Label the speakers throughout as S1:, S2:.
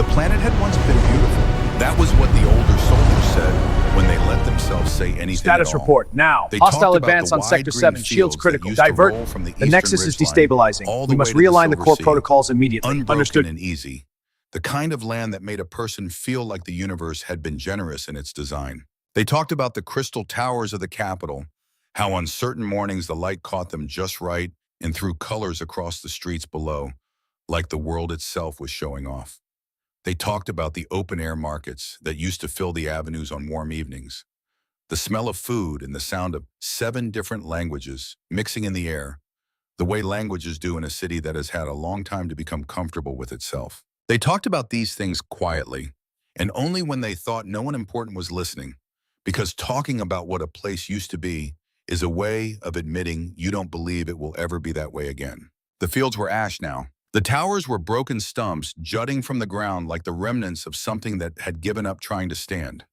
S1: The planet had once been beautiful. That was what the older soldiers said when they let themselves say anything
S2: Status
S1: at all.
S2: report, now.
S1: They
S2: Hostile
S1: talked about
S2: advance
S1: the
S2: on
S1: wide
S2: Sector
S1: green
S2: 7. Shields
S1: fields that
S2: critical.
S1: used to
S2: Divert.
S1: roll from the
S2: The
S1: eastern
S2: Nexus is
S1: ridgeline
S2: destabilizing.
S1: all
S2: We
S1: the
S2: must
S1: way to the
S2: realign the
S1: Silver
S2: core
S1: Sea,
S2: protocols immediately.
S1: unbroken
S2: Understood.
S1: and easy. The kind of land that made a person feel like the universe had been generous in its design. They talked about the crystal towers of the capital, how on certain mornings the light caught them just right and threw colors across the streets below, like the world itself was showing off. They talked about the open-air markets that used to fill the avenues on warm evenings, the smell of food and the sound of 7 different languages mixing in the air, the way languages do in a city that has had a long time to become comfortable with itself. They talked about these things quietly, and only when they thought no one important was listening, because talking about what a place used to be is a way of admitting you don't believe it will ever be that way again. The fields were ash now. The towers were broken stumps jutting from the ground like the remnants of something that had given up trying to stand.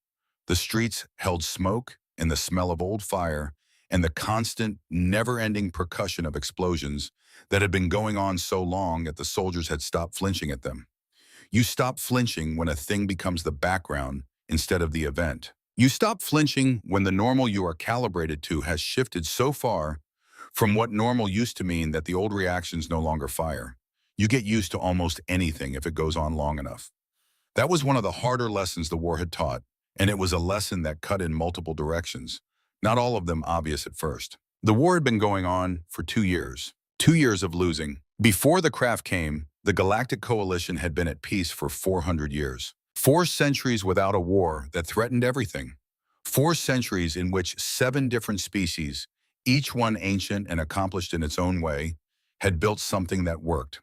S1: The streets held smoke and the smell of old fire and the constant, never-ending percussion of explosions that had been going on so long that the soldiers had stopped flinching at them. You stop flinching when a thing becomes the background instead of the event. You stop flinching when the normal you are calibrated to has shifted so far from what normal used to mean that the old reactions no longer fire. You get used to almost anything if it goes on long enough. That was one of the harder lessons the war had taught, and it was a lesson that cut in multiple directions, not all of them obvious at first. The war had been going on for 2 years. 2 years of losing. Before the craft came, the Galactic Coalition had been at peace for 400 years. 4 centuries without a war that threatened everything. 4 centuries in which 7 different species, each one ancient and accomplished in its own way, had built something that worked.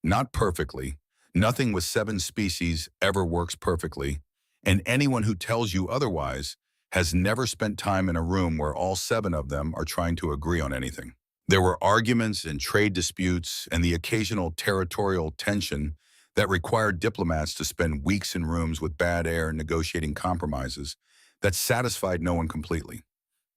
S1: Not perfectly. Nothing with 7 species ever works perfectly, and anyone who tells you otherwise has never spent time in a room where all 7 of them are trying to agree on anything. There were arguments and trade disputes and the occasional territorial tension that required diplomats to spend weeks in rooms with bad air negotiating compromises that satisfied no one completely.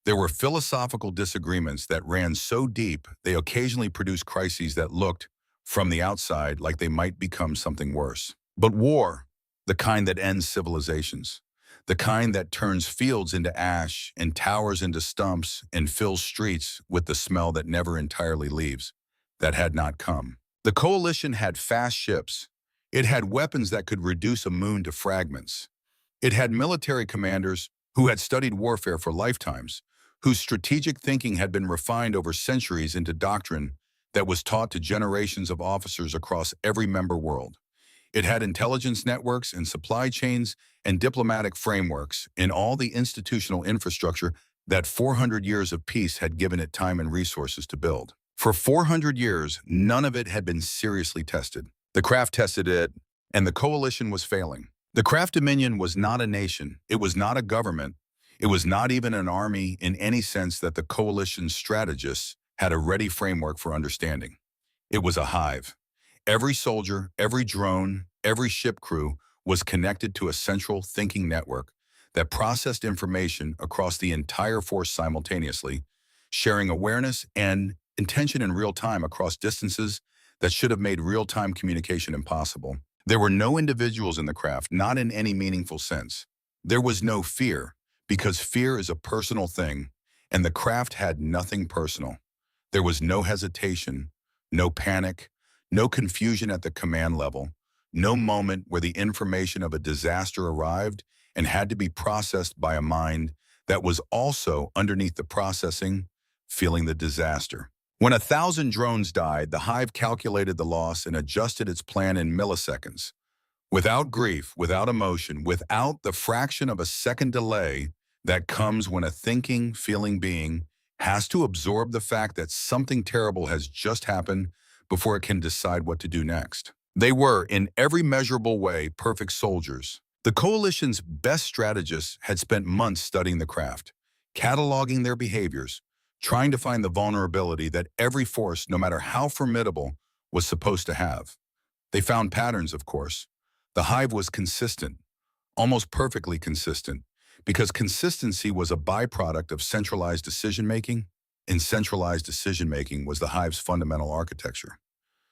S1: There were philosophical disagreements that ran so deep they occasionally produced crises that looked, from the outside, like they might become something worse. But war, the kind that ends civilizations, the kind that turns fields into ash and towers into stumps and fills streets with the smell that never entirely leaves, that had not come. The coalition had fast ships. It had weapons that could reduce a moon to fragments. It had military commanders who had studied warfare for lifetimes, whose strategic thinking had been refined over centuries into doctrine that was taught to generations of officers across every member world. It had intelligence networks and supply chains and diplomatic frameworks in all the institutional infrastructure that 400 years of peace had given it time and resources to build. For 400 years, none of it had been seriously tested. The craft tested it, and the coalition was failing. The craft dominion was not a nation. It was not a government. It was not even an army in any sense that the coalition's strategists had a ready framework for understanding. It was a hive. Every soldier, every drone, every ship crew was connected to a central thinking network that processed information across the entire force simultaneously, sharing awareness and intention in real time across distances that should have made real-time communication impossible. There were no individuals in the craft, not in any meaningful sense. There was no fear, because fear is a personal thing, and the craft had nothing personal. There was no hesitation, no panic, no confusion at the command level, no moment where the information of a disaster arrived and had to be processed by a mind that was also underneath the processing, feeling the disaster. When 1,000 drones died, the hive calculated the loss and adjusted its plan in milliseconds. Without grief, without emotion, without the fraction of a second delay that comes when a thinking, feeling being has to absorb the fact that something terrible has just happened before it can decide what to do next. They were, in every measurable way, perfect soldiers. The coalition's best strategists had spent months studying the craft, cataloging their behaviors, trying to find the vulnerability that every force, no matter how formidable, was supposed to have. They found patterns, of course. The hive was consistent, almost perfectly consistent, because consistency was a byproduct of centralized decision-making, and centralized decision-making was the hive's fundamental architecture.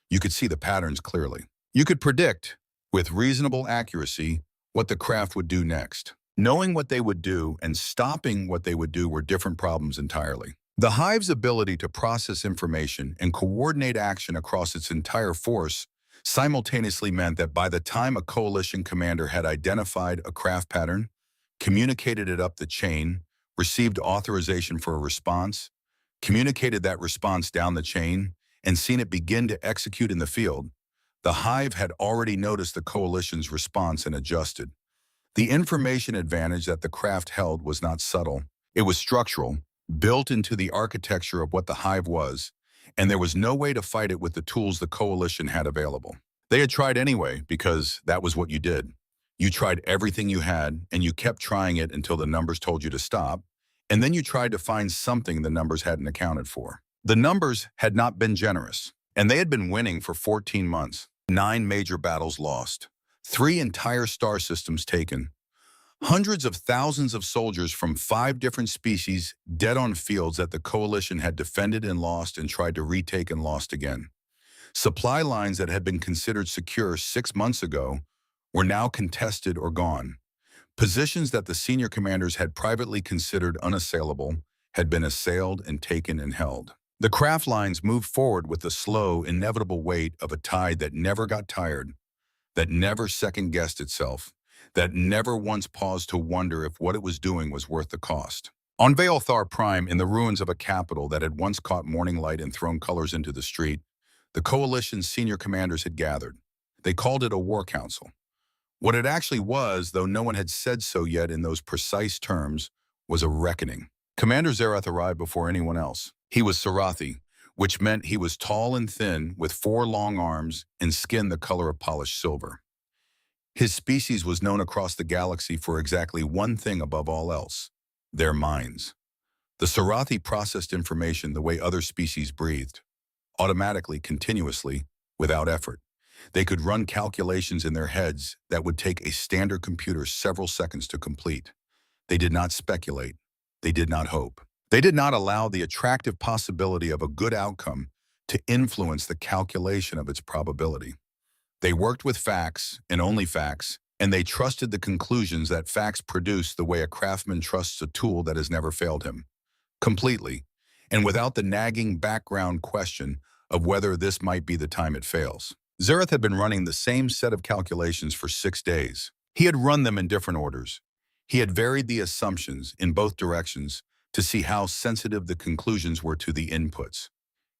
S1: You could see the patterns clearly. You could predict, with reasonable accuracy, what the craft would do next. Knowing what they would do and stopping what they would do were different problems entirely. The hive's ability to process information and coordinate action across its entire force simultaneously meant that by the time a coalition commander had identified a craft pattern, communicated it up the chain, received authorization for a response, communicated that response down the chain, and seen it begin to execute in the field, the hive had already noticed the coalition's response and adjusted. The information advantage that the craft held was not subtle. It was structural, built into the architecture of what the hive was, and there was no way to fight it with the tools the coalition had available. They had tried anyway, because that was what you did. You tried everything you had, and you kept trying it until the numbers told you to stop, and then you tried to find something the numbers hadn't accounted for. The numbers had not been generous, and they had been winning for 14 months. 9 major battles lost, 3 entire star systems taken, hundreds of thousands of soldiers from 5 different species dead on fields that the coalition had defended and lost and tried to retake and lost again. Supply lines that had been considered secure 6 months ago were now contested or gone. Positions that the senior commanders had privately considered unassailable had been assailed and taken and held. The craft lines moved forward with the slow, inevitable weight of a tide that never got tired, that never second-guessed itself, that never once paused to wonder if what it was doing was worth the cost. On Veilthar Prime, in the ruins of a capital that had once caught morning light and thrown colors into the street, the coalition's senior commanders had gathered. They called it a war council. What it actually was, though no one had said so yet in those precise terms, was a reckoning. Commander Zerath arrived before anyone else. He was Sarathi, which meant he was tall and thin, with 4 long arms and skin the color of polished silver. His species was known across the galaxy for exactly one thing above all else: their minds. The Sarathi processed information the way other species breathed, automatically, continuously, without effort. They could run calculations in their heads that would take a standard computer several seconds to complete. They did not speculate. They did not hope. They did not allow the attractive possibility of a good outcome to influence the calculation of its probability. They worked with facts and only facts, and they trusted the conclusions that facts produced the way a craftsman trusts a tool that has never failed him, completely, and without the nagging background question of whether this might be the time it fails. Zerath had been running the same set of calculations for 6 days. He had run them in different orders. He had varied the assumptions in both directions to see how sensitive the conclusions were to the inputs.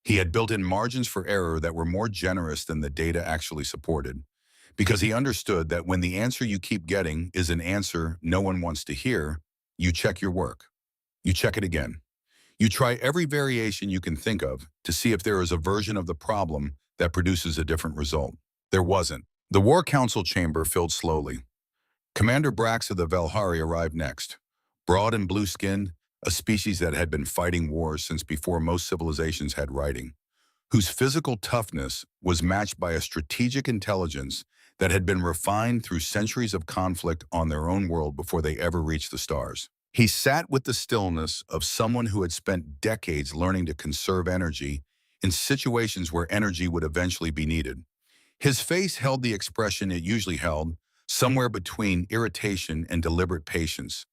S1: He had built in margins for error that were more generous than the data actually supported, because he understood that when the answer you keep getting is an answer no one wants to hear, you check your work. You check it again. You try every variation you can think of to see if there is a version of the problem that produces a different result. There wasn't. The War Council chamber filled slowly. Commander Brax of the Velhari arrived next. Broad and blue-skinned, a species that had been fighting wars since before most civilizations had writing, whose physical toughness was matched by a strategic intelligence that had been refined through centuries of conflict on their own world before they ever reached the stars. He sat with the stillness of someone who had spent decades learning to conserve energy in situations where energy would eventually be needed. His face held the expression it usually held, somewhere between irritation and deliberate patience.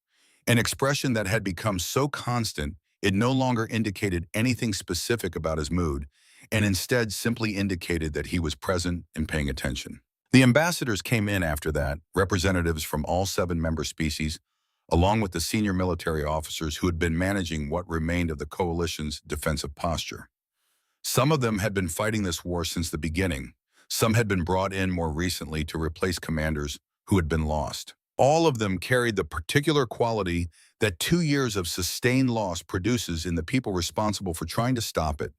S1: An expression that had become so constant, it no longer indicated anything specific about his mood, and instead simply indicated that he was present and paying attention. The ambassadors came in after that, representatives from all 7 member species, along with the senior military officers who had been managing what remained of the coalition's defensive posture. Some of them had been fighting this war since the beginning. Some had been brought in more recently to replace commanders who had been lost. All of them carried the particular quality that 2 years of sustained loss produces in the people responsible for trying to stop it.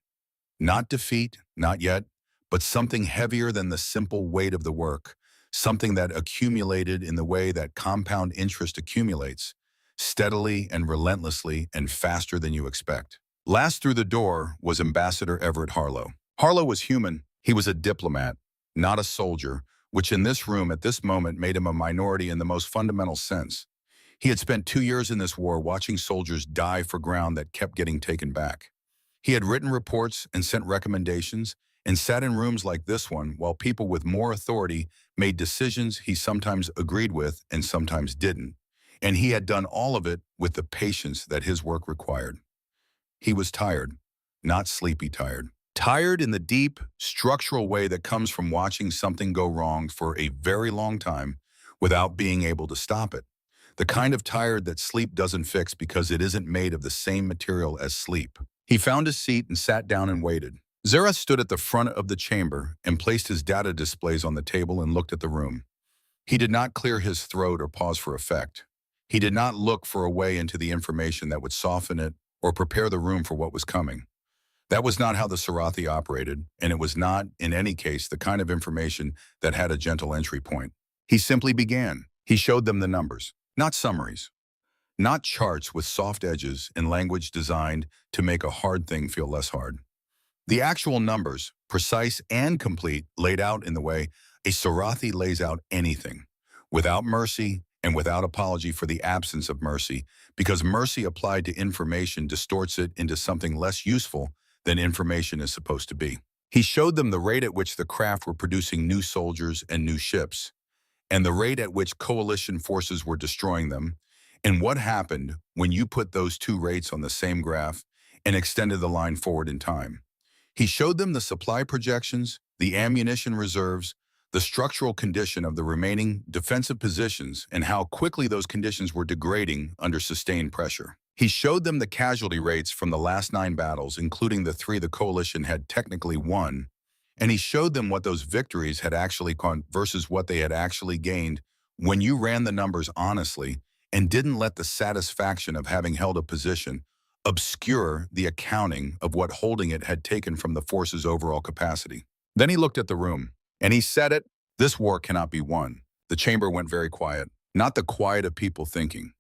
S1: Not defeat, not yet, but something heavier than the simple weight of the work, something that accumulated in the way that compound interest accumulates, steadily and relentlessly and faster than you expect. Last through the door was Ambassador Everett Harlow. Harlow was human. He was a diplomat, not a soldier, which in this room at this moment made him a minority in the most fundamental sense. He had spent 2 years in this war watching soldiers die for ground that kept getting taken back. He had written reports and sent recommendations and sat in rooms like this one while people with more authority made decisions he sometimes agreed with and sometimes didn't, and he had done all of it with the patience that his work required. He was tired, not sleepy tired. Tired in the deep, structural way that comes from watching something go wrong for a very long time without being able to stop it. The kind of tired that sleep doesn't fix because it isn't made of the same material as sleep. He found a seat and sat down and waited. Zara stood at the front of the chamber and placed his data displays on the table and looked at the room. He did not clear his throat or pause for effect. He did not look for a way into the information that would soften it or prepare the room for what was coming. That was not how the Sarathi operated, and it was not, in any case, the kind of information that had a gentle entry point. He simply began. He showed them the numbers, not summaries, not charts with soft edges and language designed to make a hard thing feel less hard. The actual numbers, precise and complete, laid out in the way a Sarathi lays out anything, without mercy and without apology for the absence of mercy, because mercy applied to information distorts it into something less useful than information is supposed to be. He showed them the rate at which the craft were producing new soldiers and new ships, and the rate at which coalition forces were destroying them, and what happened when you put those two rates on the same graph and extended the line forward in time. He showed them the supply projections, the ammunition reserves, the structural condition of the remaining defensive positions, and how quickly those conditions were degrading under sustained pressure. He showed them the casualty rates from the last 9 battles, including the 3 the coalition had technically won, and he showed them what those victories had actually gone versus what they had actually gained when you ran the numbers honestly and didn't let the satisfaction of having held a position obscure the accounting of what holding it had taken from the force's overall capacity. Then he looked at the room, and he said it, this war cannot be won. The chamber went very quiet, not the quiet of people thinking,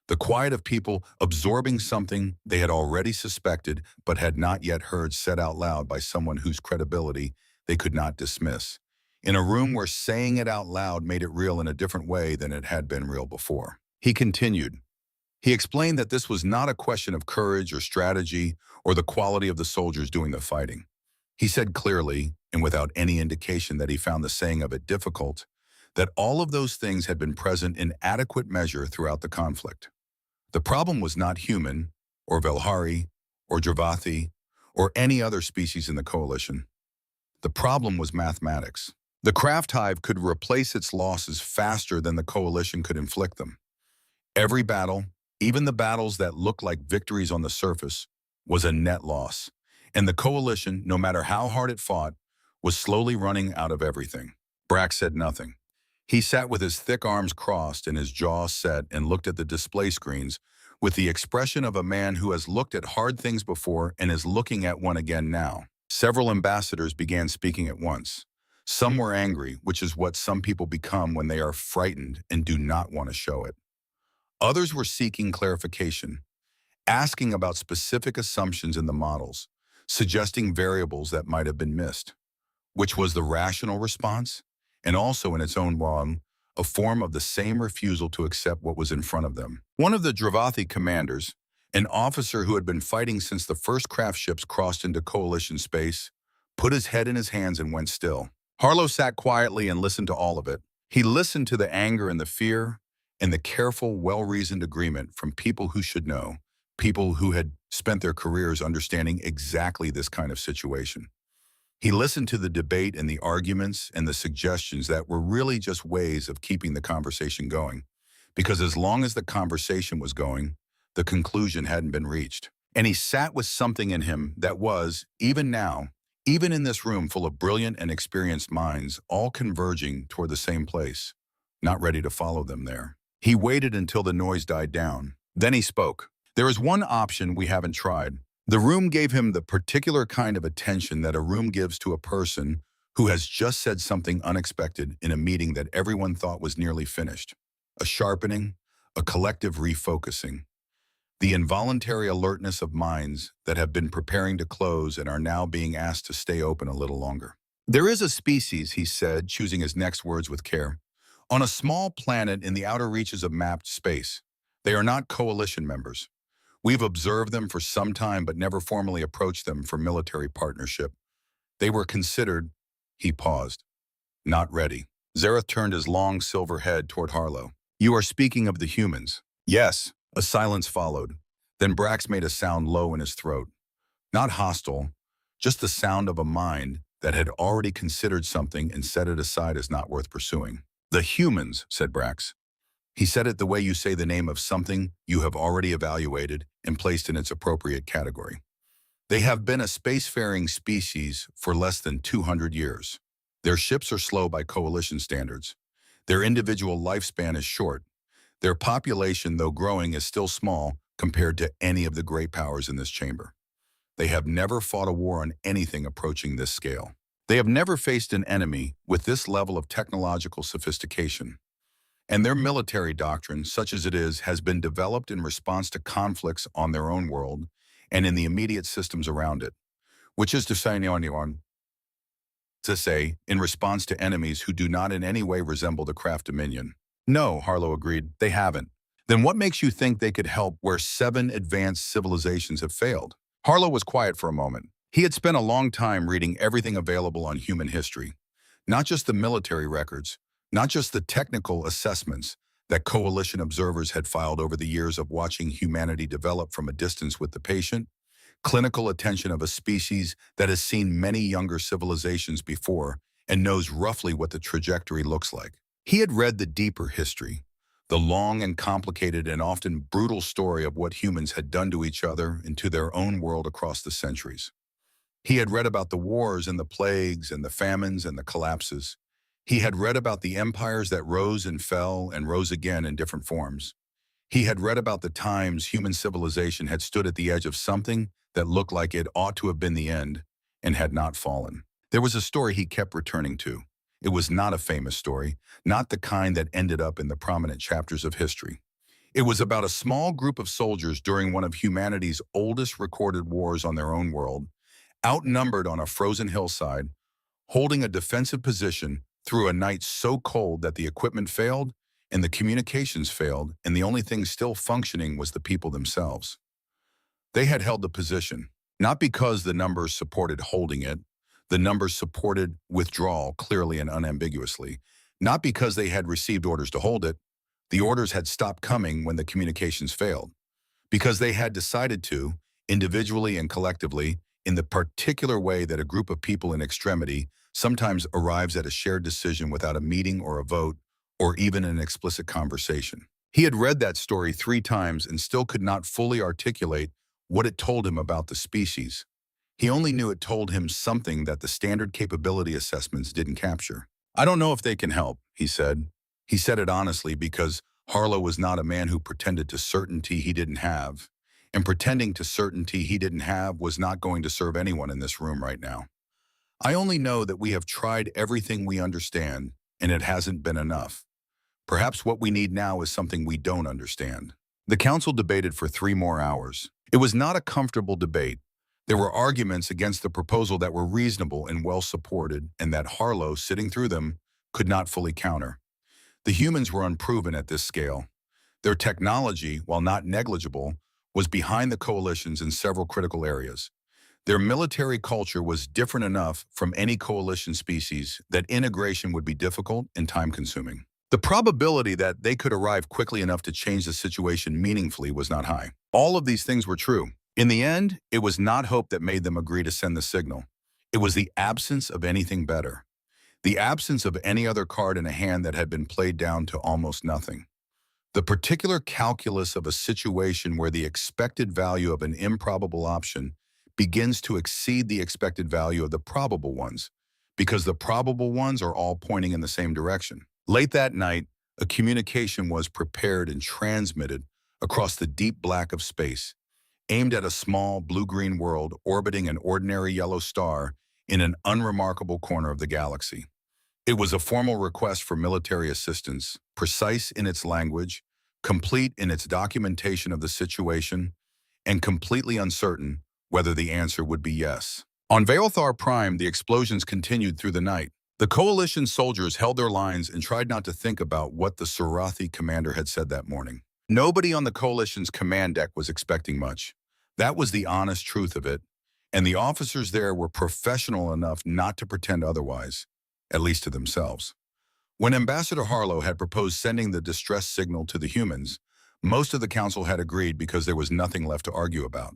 S1: the quiet of people absorbing something they had already suspected but had not yet heard said out loud by someone whose credibility they could not dismiss, in a room where saying it out loud made it real in a different way than it had been real before. He continued. He explained that this was not a question of courage or strategy or the quality of the soldiers doing the fighting. He said clearly, and without any indication that he found the saying of it difficult, that all of those things had been present in adequate measure throughout the conflict. The problem was not human, or Velhari, or Javathi, or any other species in the coalition. The problem was mathematics. The craft hive could replace its losses faster than the coalition could inflict them. Every battle, even the battles that looked like victories on the surface, was a net loss, and the coalition, no matter how hard it fought, was slowly running out of everything. Brack said nothing. He sat with his thick arms crossed and his jaw set and looked at the display screens with the expression of a man who has looked at hard things before and is looking at one again now. Several ambassadors began speaking at once. Some were angry, which is what some people become when they are frightened and do not want to show it. Others were seeking clarification, asking about specific assumptions in the models, suggesting variables that might have been missed, which was the rational response, and also in its own way, a form of the same refusal to accept what was in front of them. One of the Dravathi commanders, an officer who had been fighting since the first craft ships crossed into coalition space, put his head in his hands and went still. Harlow sat quietly and listened to all of it. He listened to the anger and the fear, and the careful, well-reasoned agreement from people who should know, people who had spent their careers understanding exactly this kind of situation. He listened to the debate and the arguments and the suggestions that were really just ways of keeping the conversation going, because as long as the conversation was going, the conclusion hadn't been reached. And he sat with something in him that was, even now, even in this room full of brilliant and experienced minds, all converging toward the same place, not ready to follow them there. He waited until the noise died down. Then he spoke. There is one option we haven't tried. The room gave him the particular kind of attention that a room gives to a person who has just said something unexpected in a meeting that everyone thought was nearly finished. A sharpening, a collective refocusing. The involuntary alertness of minds that have been preparing to close and are now being asked to stay open a little longer. There is a species, he said, choosing his next words with care, on a small planet in the outer reaches of mapped space. They are not coalition members. We've observed them for some time but never formally approached them for military partnership. They were considered, he paused, not ready. Zareth turned his long silver head toward Harlow. You are speaking of the humans. Yes. A silence followed. Then Brax made a sound low in his throat. Not hostile, just the sound of a mind that had already considered something and set it aside as not worth pursuing. The humans, said Brax. He said it the way you say the name of something you have already evaluated and placed in its appropriate category. They have been a spacefaring species for less than 200 years. Their ships are slow by coalition standards. Their individual lifespan is short. Their population, though growing, is still small compared to any of the great powers in this chamber. They have never fought a war on anything approaching this scale. They have never faced an enemy with this level of technological sophistication. And their military doctrine, such as it is, has been developed in response to conflicts on their own world and in the immediate systems around it, which is to say, in response to enemies who do not in any way resemble the craft Dominion. No, Harlow agreed, they haven't. Then what makes you think they could help where 7 advanced civilizations have failed? Harlow was quiet for a moment. He had spent a long time reading everything available on human history, not just the military records, not just the technical assessments that coalition observers had filed over the years of watching humanity develop from a distance with the patient, clinical attention of a species that has seen many younger civilizations before and knows roughly what the trajectory looks like. He had read the deeper history, the long and complicated and often brutal story of what humans had done to each other and to their own world across the centuries. He had read about the wars and the plagues and the famines and the collapses. He had read about the empires that rose and fell and rose again in different forms. He had read about the times human civilization had stood at the edge of something that looked like it ought to have been the end and had not fallen. There was a story he kept returning to. It was not a famous story, not the kind that ended up in the prominent chapters of history. It was about a small group of soldiers during one of humanity's oldest recorded wars on their own world, outnumbered on a frozen hillside, holding a defensive position through a night so cold that the equipment failed and the communications failed, and the only thing still functioning was the people themselves. They had held the position, not because the numbers supported holding it. The numbers supported withdrawal clearly and unambiguously, not because they had received orders to hold it. The orders had stopped coming when the communications failed, because they had decided to, individually and collectively, in the particular way that a group of people in extremity sometimes arrives at a shared decision without a meeting or a vote or even an explicit conversation. He had read that story 3 times and still could not fully articulate what it told him about the species. He only knew it told him something that the standard capability assessments didn't capture. I don't know if they can help, he said. He said it honestly because Harlow was not a man who pretended to certainty he didn't have, and pretending to certainty he didn't have was not going to serve anyone in this room right now. I only know that we have tried everything we understand, and it hasn't been enough. Perhaps what we need now is something we don't understand. The council debated for 3 more hours. It was not a comfortable debate. There were arguments against the proposal that were reasonable and well-supported, and that Harlow, sitting through them, could not fully counter. The humans were unproven at this scale. Their technology, while not negligible, was behind the coalitions in several critical areas. Their military culture was different enough from any coalition species that integration would be difficult and time-consuming. The probability that they could arrive quickly enough to change the situation meaningfully was not high. All of these things were true. In the end, it was not hope that made them agree to send the signal. It was the absence of anything better. The absence of any other card in a hand that had been played down to almost nothing. The particular calculus of a situation where the expected value of an improbable option begins to exceed the expected value of the probable ones, because the probable ones are all pointing in the same direction. Late that night, a communication was prepared and transmitted across the deep black of space, aimed at a small blue-green world orbiting an ordinary yellow star in an unremarkable corner of the galaxy. It was a formal request for military assistance, precise in its language, complete in its documentation of the situation, and completely uncertain whether the answer would be yes. On Veothar Prime, the explosions continued through the night. The coalition soldiers held their lines and tried not to think about what the Surathi commander had said that morning. Nobody on the coalition's command deck was expecting much. That was the honest truth of it, and the officers there were professional enough not to pretend otherwise, at least to themselves. When Ambassador Harlow had proposed sending the distress signal to the humans, most of the council had agreed because there was nothing left to argue about.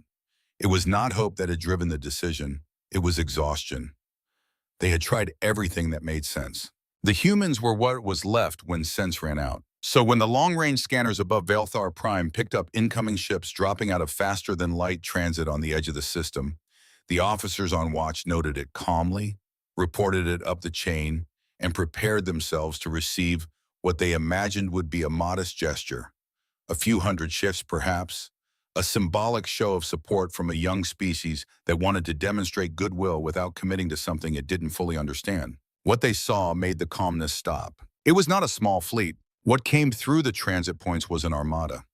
S1: It was not hope that had driven the decision, it was exhaustion. They had tried everything that made sense. The humans were what was left when sense ran out. So when the long-range scanners above Valthar Prime picked up incoming ships dropping out of faster-than-light transit on the edge of the system, the officers on watch noted it calmly, reported it up the chain, and prepared themselves to receive what they imagined would be a modest gesture. A few hundred ships, perhaps, a symbolic show of support from a young species that wanted to demonstrate goodwill without committing to something it didn't fully understand. What they saw made the calmness stop. It was not a small fleet. What came through the transit points was an armada.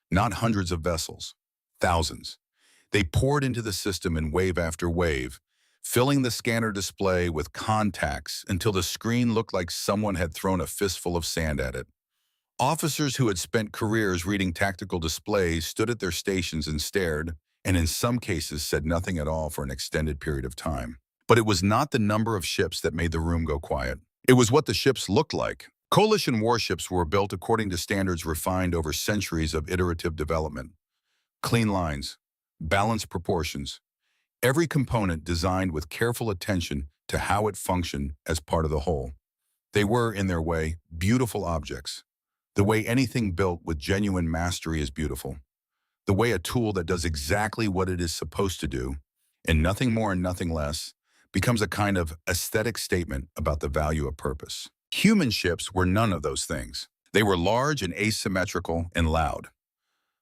S1: Not hundreds of vessels. Thousands. They poured into the system in wave after wave, filling the scanner display with contacts until the screen looked like someone had thrown a fistful of sand at it. Officers who had spent careers reading tactical displays stood at their stations and stared, and in some cases said nothing at all for an extended period of time. But it was not the number of ships that made the room go quiet. It was what the ships looked like. Coalition warships were built according to standards refined over centuries of iterative development. Clean lines, balanced proportions, every component designed with careful attention to how it functioned as part of the whole. They were, in their way, beautiful objects. The way anything built with genuine mastery is beautiful. The way a tool that does exactly what it is supposed to do, and nothing more and nothing less, becomes a kind of aesthetic statement about the value of purpose. Human ships were none of those things. They were large and asymmetrical and loud.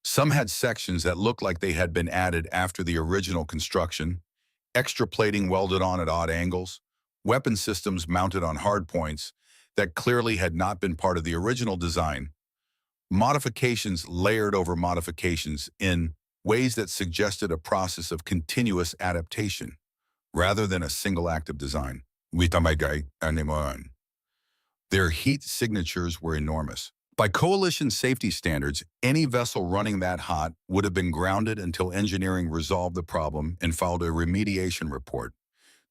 S1: Some had sections that looked like they had been added after the original construction, extra plating welded on at odd angles, weapon systems mounted on hardpoints that clearly had not been part of the original design, modifications layered over modifications in ways that suggested a process of continuous adaptation, rather than a single act of design. Their heat signatures were enormous. By coalition safety standards, any vessel running that hot would have been grounded until engineering resolved the problem and filed a remediation report.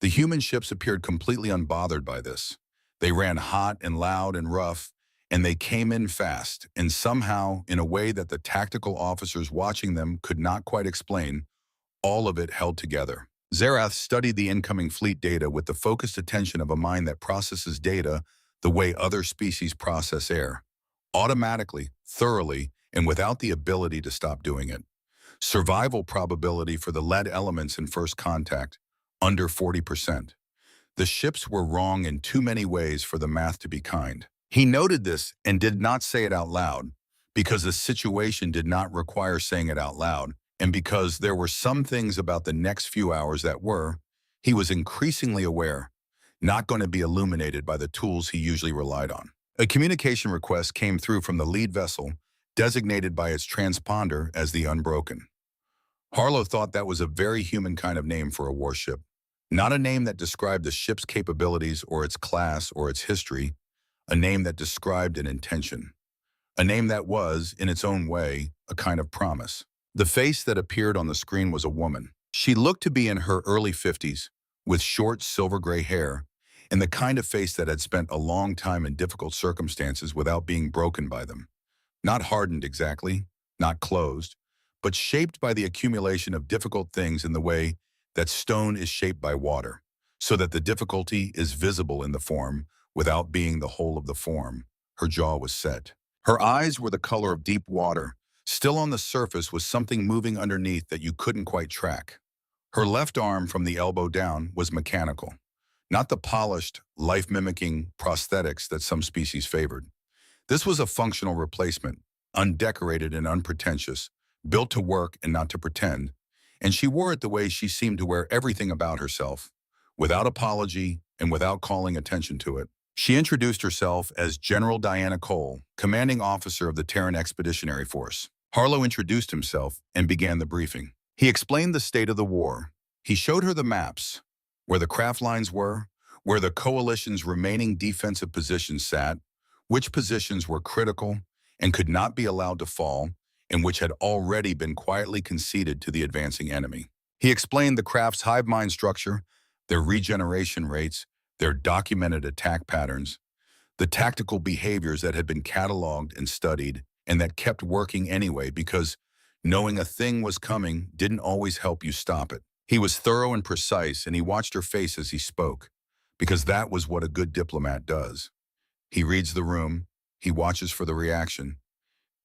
S1: The human ships appeared completely unbothered by this. They ran hot and loud and rough, and they came in fast, and somehow, in a way that the tactical officers watching them could not quite explain, all of it held together. Zarath studied the incoming fleet data with the focused attention of a mind that processes data the way other species process air. Automatically, thoroughly, and without the ability to stop doing it. Survival probability for the lead elements in first contact, under 40%. The ships were wrong in too many ways for the math to be kind. He noted this and did not say it out loud, because the situation did not require saying it out loud, and because there were some things about the next few hours that were, he was increasingly aware, not going to be illuminated by the tools he usually relied on. A communication request came through from the lead vessel, designated by its transponder as the Unbroken. Harlow thought that was a very human kind of name for a warship. Not a name that described the ship's capabilities or its class or its history, a name that described an intention. A name that was, in its own way, a kind of promise. The face that appeared on the screen was a woman. She looked to be in her early 50s, with short silver-gray hair, and the kind of face that had spent a long time in difficult circumstances without being broken by them. Not hardened exactly, not closed, but shaped by the accumulation of difficult things in the way that stone is shaped by water, so that the difficulty is visible in the form without being the whole of the form. Her jaw was set. Her eyes were the color of deep water. Still on the surface was something moving underneath that you couldn't quite track. Her left arm from the elbow down was mechanical. Not the polished, life-mimicking prosthetics that some species favored. This was a functional replacement, undecorated and unpretentious, built to work and not to pretend, and she wore it the way she seemed to wear everything about herself, without apology and without calling attention to it. She introduced herself as General Diana Cole, commanding officer of the Terran Expeditionary Force. Harlow introduced himself and began the briefing. He explained the state of the war. He showed her the maps, where the craft lines were, where the coalition's remaining defensive positions sat, which positions were critical and could not be allowed to fall, and which had already been quietly conceded to the advancing enemy. He explained the craft's hive mind structure, their regeneration rates, their documented attack patterns. The tactical behaviors that had been cataloged and studied and that kept working anyway because knowing a thing was coming didn't always help you stop it. He was thorough and precise, and he watched her face as he spoke, because that was what a good diplomat does. He reads the room, he watches for the reaction,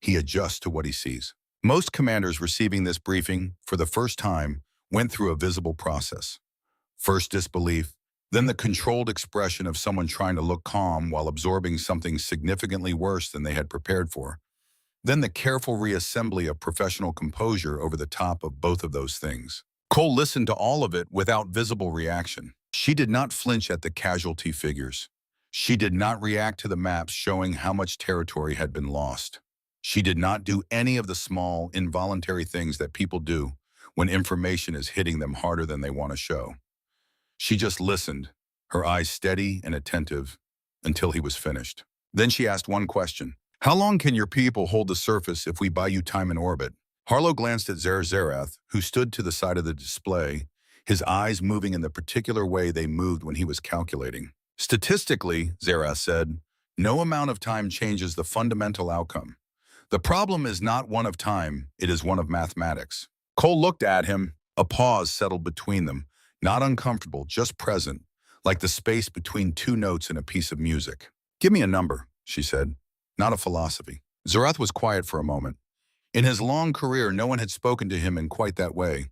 S1: he adjusts to what he sees. Most commanders receiving this briefing for the first time went through a visible process. First disbelief, then the controlled expression of someone trying to look calm while absorbing something significantly worse than they had prepared for. Then the careful reassembly of professional composure over the top of both of those things. Cole listened to all of it without visible reaction. She did not flinch at the casualty figures. She did not react to the maps showing how much territory had been lost. She did not do any of the small, involuntary things that people do when information is hitting them harder than they want to show. She just listened, her eyes steady and attentive, until he was finished. Then she asked one question. How long can your people hold the surface if we buy you time in orbit? Harlow glanced at Zerath, who stood to the side of the display, his eyes moving in the particular way they moved when he was calculating. Statistically, Zerath said, no amount of time changes the fundamental outcome. The problem is not one of time, it is one of mathematics. Cole looked at him. A pause settled between them, not uncomfortable, just present, like the space between two notes in a piece of music. Give me a number, she said, not a philosophy. Zerath was quiet for a moment. In his long career, no one had spoken to him in quite that way.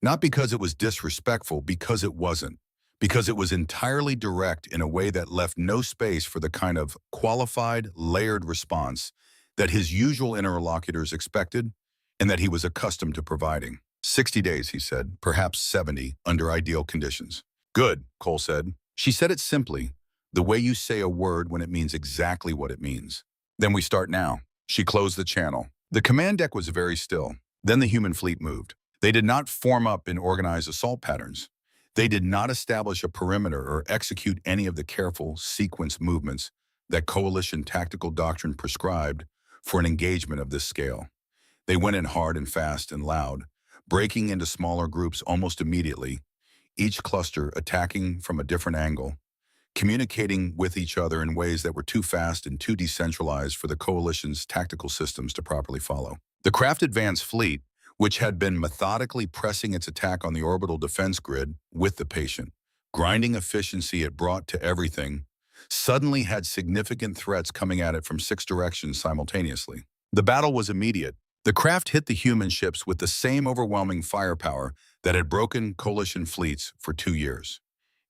S1: Not because it was disrespectful, because it wasn't. Because it was entirely direct in a way that left no space for the kind of qualified, layered response that his usual interlocutors expected and that he was accustomed to providing. 60 days, he said, perhaps 70, under ideal conditions. Good, Cole said. She said it simply, the way you say a word when it means exactly what it means. Then we start now. She closed the channel. The command deck was very still. Then the human fleet moved. They did not form up in organized assault patterns. They did not establish a perimeter or execute any of the careful sequence movements that coalition tactical doctrine prescribed for an engagement of this scale. They went in hard and fast and loud, breaking into smaller groups almost immediately, each cluster attacking from a different angle, communicating with each other in ways that were too fast and too decentralized for the coalition's tactical systems to properly follow. The craft advance fleet, which had been methodically pressing its attack on the orbital defense grid with the patient, grinding efficiency it brought to everything, suddenly had significant threats coming at it from 6 directions simultaneously. The battle was immediate. The craft hit the human ships with the same overwhelming firepower that had broken coalition fleets for 2 years.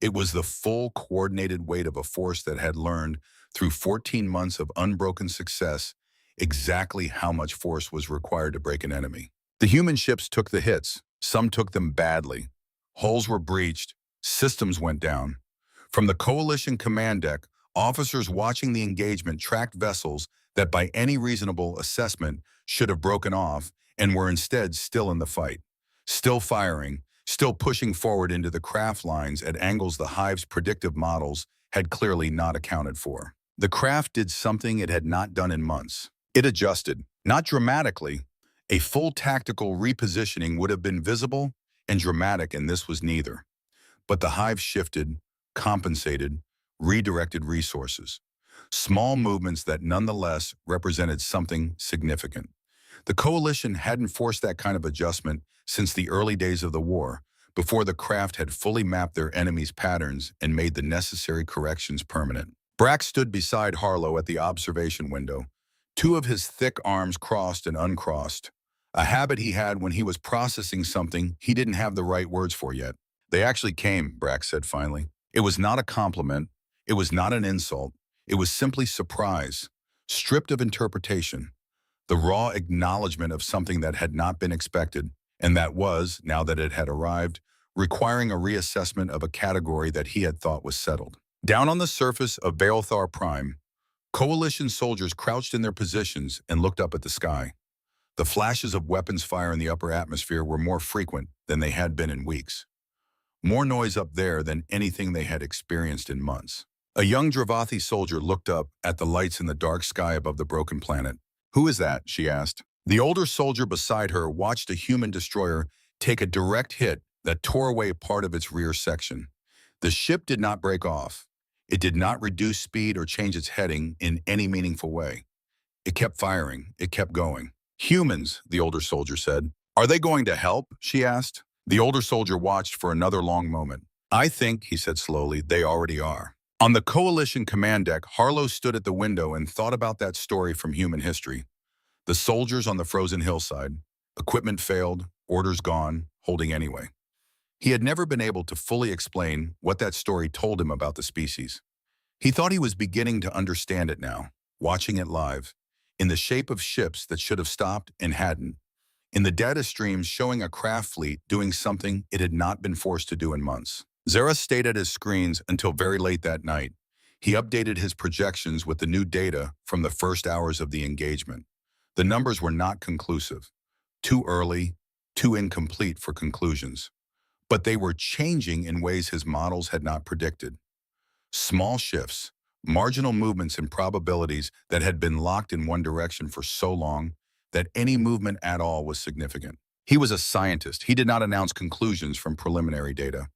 S1: It was the full coordinated weight of a force that had learned through 14 months of unbroken success exactly how much force was required to break an enemy. The human ships took the hits. Some took them badly. Hulls were breached. Systems went down. From the coalition command deck, officers watching the engagement tracked vessels that by any reasonable assessment should have broken off and were instead still in the fight, still firing, still pushing forward into the craft lines at angles the Hive's predictive models had clearly not accounted for. The craft did something it had not done in months. It adjusted, not dramatically. A full tactical repositioning would have been visible and dramatic, and this was neither. But the Hive shifted, compensated, redirected resources. Small movements that nonetheless represented something significant. The coalition hadn't forced that kind of adjustment since the early days of the war, before the craft had fully mapped their enemies' patterns and made the necessary corrections permanent. Brack stood beside Harlow at the observation window, 2 of his thick arms crossed and uncrossed, a habit he had when he was processing something he didn't have the right words for yet. They actually came, Brack said finally. It was not a compliment. It was not an insult. It was simply surprise, stripped of interpretation, the raw acknowledgement of something that had not been expected, and that was, now that it had arrived, requiring a reassessment of a category that he had thought was settled. Down on the surface of Baelthar Prime, coalition soldiers crouched in their positions and looked up at the sky. The flashes of weapons fire in the upper atmosphere were more frequent than they had been in weeks. More noise up there than anything they had experienced in months. A young Dravathi soldier looked up at the lights in the dark sky above the broken planet. "Who is that?" she asked. The older soldier beside her watched a human destroyer take a direct hit that tore away part of its rear section. The ship did not break off. It did not reduce speed or change its heading in any meaningful way. It kept firing. It kept going. Humans, the older soldier said. Are they going to help? She asked. The older soldier watched for another long moment. I think, he said slowly, they already are. On the Coalition command deck, Harlow stood at the window and thought about that story from human history. The soldiers on the frozen hillside. Equipment failed, orders gone, holding anyway. He had never been able to fully explain what that story told him about the species. He thought he was beginning to understand it now, watching it live, in the shape of ships that should have stopped and hadn't, in the data streams showing a craft fleet doing something it had not been forced to do in months. Zara stayed at his screens until very late that night. He updated his projections with the new data from the first hours of the engagement. The numbers were not conclusive, too early, too incomplete for conclusions. But they were changing in ways his models had not predicted. Small shifts, marginal movements in probabilities that had been locked in one direction for so long that any movement at all was significant. He was a scientist. He did not announce conclusions from preliminary data.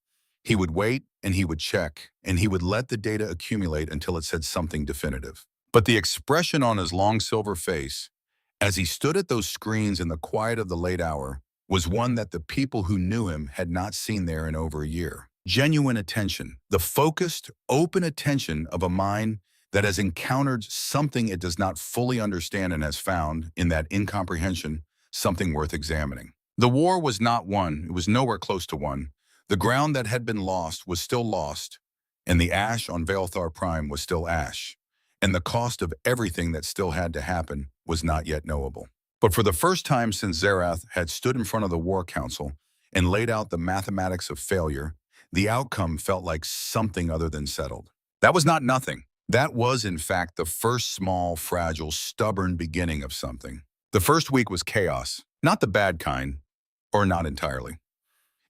S1: He would wait, and he would check, and he would let the data accumulate until it said something definitive. But the expression on his long silver face, as he stood at those screens in the quiet of the late hour, was one that the people who knew him had not seen there in over a year. Genuine attention, the focused, open attention of a mind that has encountered something it does not fully understand and has found, in that incomprehension, something worth examining. The war was not won. It was nowhere close to won. The ground that had been lost was still lost, and the ash on Valthar Prime was still ash, and the cost of everything that still had to happen was not yet knowable. But for the first time since Zarath had stood in front of the War Council and laid out the mathematics of failure, the outcome felt like something other than settled. That was not nothing. That was, in fact, the first small, fragile, stubborn beginning of something. The first week was chaos, not the bad kind, or not entirely.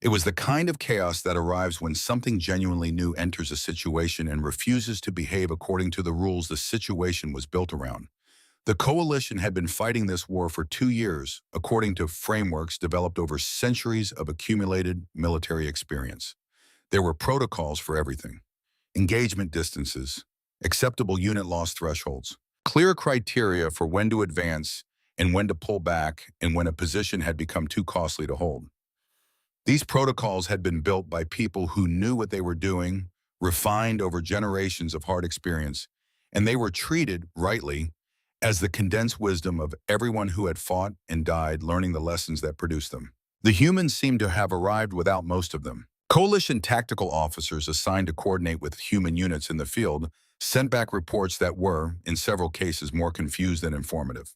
S1: It was the kind of chaos that arrives when something genuinely new enters a situation and refuses to behave according to the rules the situation was built around. The Coalition had been fighting this war for 2 years, according to frameworks developed over centuries of accumulated military experience. There were protocols for everything: engagement distances, acceptable unit loss thresholds, clear criteria for when to advance and when to pull back and when a position had become too costly to hold. These protocols had been built by people who knew what they were doing, refined over generations of hard experience, and they were treated, rightly, as the condensed wisdom of everyone who had fought and died learning the lessons that produced them. The humans seemed to have arrived without most of them. Coalition tactical officers assigned to coordinate with human units in the field sent back reports that were, in several cases, more confused than informative.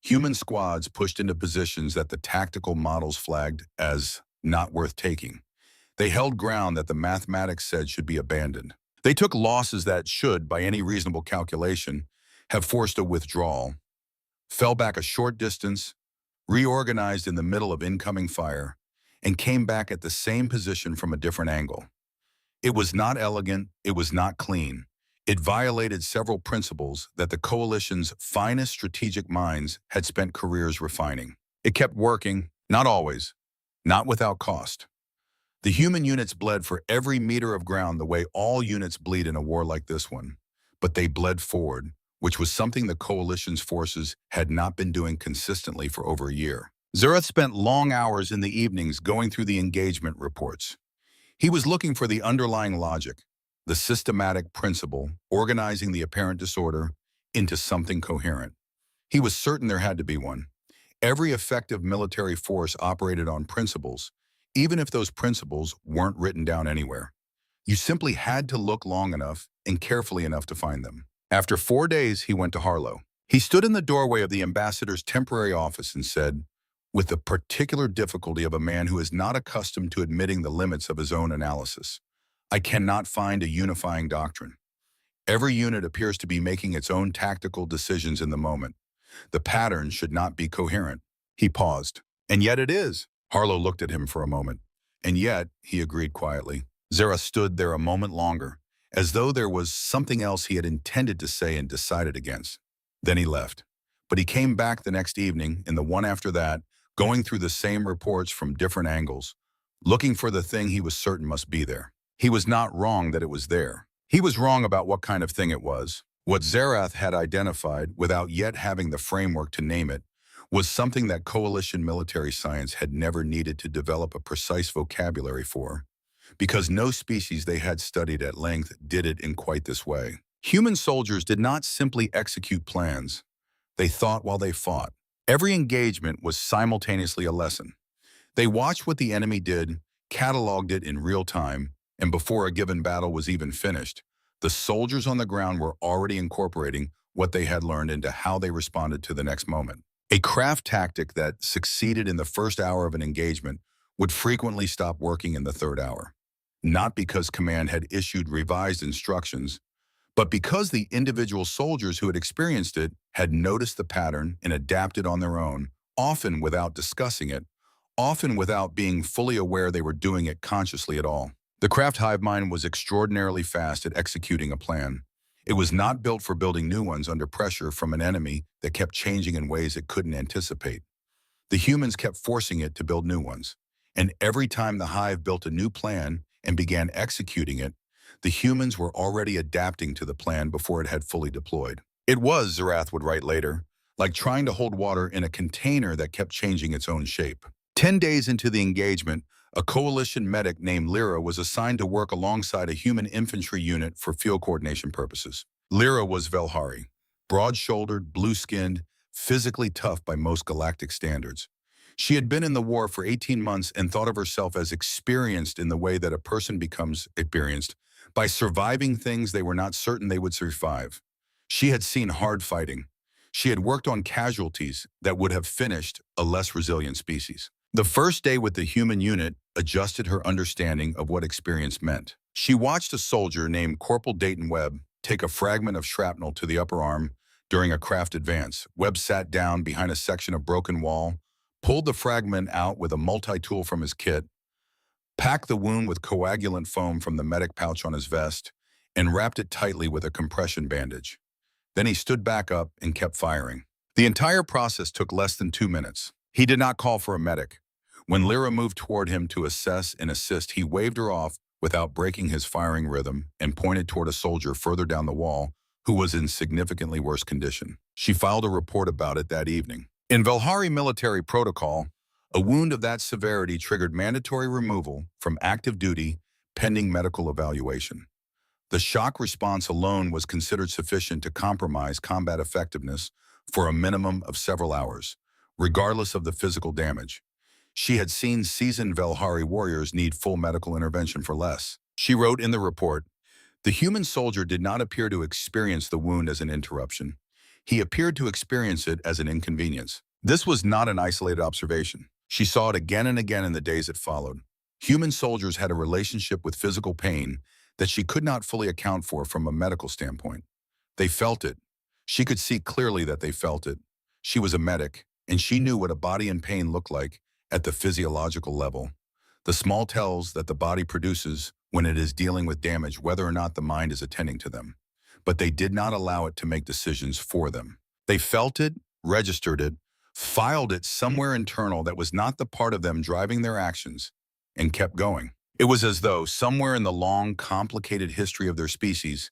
S1: Human squads pushed into positions that the tactical models flagged as not worth taking. They held ground that the mathematics said should be abandoned. They took losses that should, by any reasonable calculation, have forced a withdrawal, fell back a short distance, reorganized in the middle of incoming fire, and came back at the same position from a different angle. It was not elegant, it was not clean. It violated several principles that the Coalition's finest strategic minds had spent careers refining. It kept working, not always, not without cost. The human units bled for every meter of ground the way all units bleed in a war like this one, but they bled forward, which was something the Coalition's forces had not been doing consistently for over a year. Zureth spent long hours in the evenings going through the engagement reports. He was looking for the underlying logic, the systematic principle, organizing the apparent disorder into something coherent. He was certain there had to be one. Every effective military force operated on principles, even if those principles weren't written down anywhere. You simply had to look long enough and carefully enough to find them. After 4 days, he went to Harlow. He stood in the doorway of the ambassador's temporary office and said, with the particular difficulty of a man who is not accustomed to admitting the limits of his own analysis, I cannot find a unifying doctrine. Every unit appears to be making its own tactical decisions in the moment. The pattern should not be coherent. He paused. And yet it is. Harlow looked at him for a moment. And yet, he agreed quietly. Zara stood there a moment longer, as though there was something else he had intended to say and decided against. Then he left. But he came back the next evening, and the one after that, going through the same reports from different angles, looking for the thing he was certain must be there. He was not wrong that it was there. He was wrong about what kind of thing it was. What Zarath had identified, without yet having the framework to name it, was something that coalition military science had never needed to develop a precise vocabulary for, because no species they had studied at length did it in quite this way. Human soldiers did not simply execute plans. They thought while they fought. Every engagement was simultaneously a lesson. They watched what the enemy did, cataloged it in real time, and before a given battle was even finished, the soldiers on the ground were already incorporating what they had learned into how they responded to the next moment. A craft tactic that succeeded in the first hour of an engagement would frequently stop working in the third hour. Not because command had issued revised instructions, but because the individual soldiers who had experienced it had noticed the pattern and adapted on their own, often without discussing it, often without being fully aware they were doing it consciously at all. The craft hive mind was extraordinarily fast at executing a plan. It was not built for building new ones under pressure from an enemy that kept changing in ways it couldn't anticipate. The humans kept forcing it to build new ones. And every time the hive built a new plan and began executing it, the humans were already adapting to the plan before it had fully deployed. It was, Zarath would write later, like trying to hold water in a container that kept changing its own shape. 10 days into the engagement, a coalition medic named Lyra was assigned to work alongside a human infantry unit for field coordination purposes. Lyra was Velhari, broad-shouldered, blue-skinned, physically tough by most galactic standards. She had been in the war for 18 months and thought of herself as experienced in the way that a person becomes experienced by surviving things they were not certain they would survive. She had seen hard fighting. She had worked on casualties that would have finished a less resilient species. The first day with the human unit adjusted her understanding of what experience meant. She watched a soldier named Corporal Dayton Webb take a fragment of shrapnel to the upper arm during a craft advance. Webb sat down behind a section of broken wall, pulled the fragment out with a multi-tool from his kit, packed the wound with coagulant foam from the medic pouch on his vest, and wrapped it tightly with a compression bandage. Then he stood back up and kept firing. The entire process took less than 2 minutes. He did not call for a medic. When Lyra moved toward him to assess and assist, he waved her off without breaking his firing rhythm and pointed toward a soldier further down the wall who was in significantly worse condition. She filed a report about it that evening. In Velhari military protocol, a wound of that severity triggered mandatory removal from active duty pending medical evaluation. The shock response alone was considered sufficient to compromise combat effectiveness for a minimum of several hours, regardless of the physical damage. She had seen seasoned Velhari warriors need full medical intervention for less. She wrote in the report, "The human soldier did not appear to experience the wound as an interruption. He appeared to experience it as an inconvenience." This was not an isolated observation. She saw it again and again in the days that followed. Human soldiers had a relationship with physical pain that she could not fully account for from a medical standpoint. They felt it. She could see clearly that they felt it. She was a medic, and she knew what a body in pain looked like at the physiological level. The small tells that the body produces when it is dealing with damage, whether or not the mind is attending to them. But they did not allow it to make decisions for them. They felt it, registered it, filed it somewhere internal that was not the part of them driving their actions, and kept going. It was as though somewhere in the long, complicated history of their species,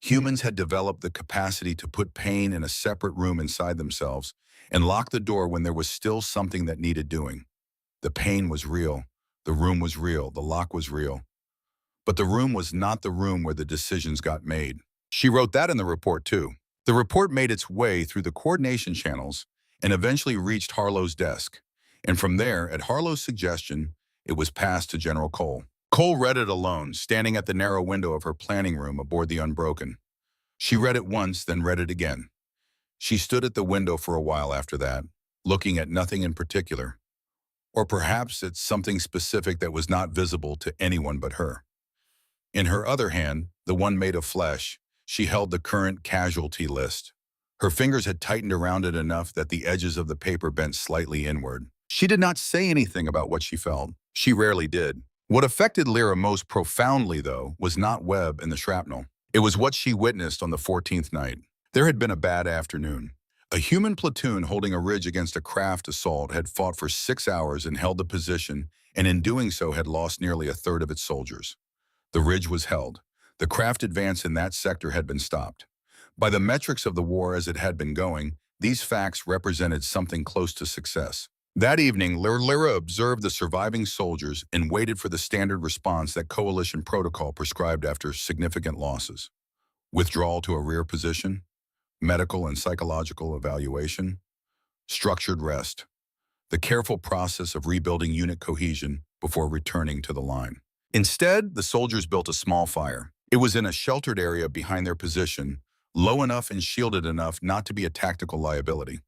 S1: humans had developed the capacity to put pain in a separate room inside themselves and lock the door when there was still something that needed doing. The pain was real, the room was real, the lock was real. But the room was not the room where the decisions got made. She wrote that in the report too. The report made its way through the coordination channels and eventually reached Harlow's desk. And from there, at Harlow's suggestion, it was passed to General Cole. Cole read it alone, standing at the narrow window of her planning room aboard the Unbroken. She read it once, then read it again. She stood at the window for a while after that, looking at nothing in particular. Or perhaps it's something specific that was not visible to anyone but her. In her other hand, the one made of flesh, she held the current casualty list. Her fingers had tightened around it enough that the edges of the paper bent slightly inward. She did not say anything about what she felt. She rarely did. What affected Lyra most profoundly, though, was not Webb and the shrapnel. It was what she witnessed on the 14th night. There had been a bad afternoon. A human platoon holding a ridge against a craft assault had fought for 6 hours and held the position, and in doing so had lost nearly a third of its soldiers. The ridge was held. The craft advance in that sector had been stopped. By the metrics of the war as it had been going, these facts represented something close to success. That evening, Lyra observed the surviving soldiers and waited for the standard response that coalition protocol prescribed after significant losses. Withdrawal to a rear position, medical and psychological evaluation, structured rest, the careful process of rebuilding unit cohesion before returning to the line. Instead, the soldiers built a small fire. It was in a sheltered area behind their position, low enough and shielded enough not to be a tactical liability.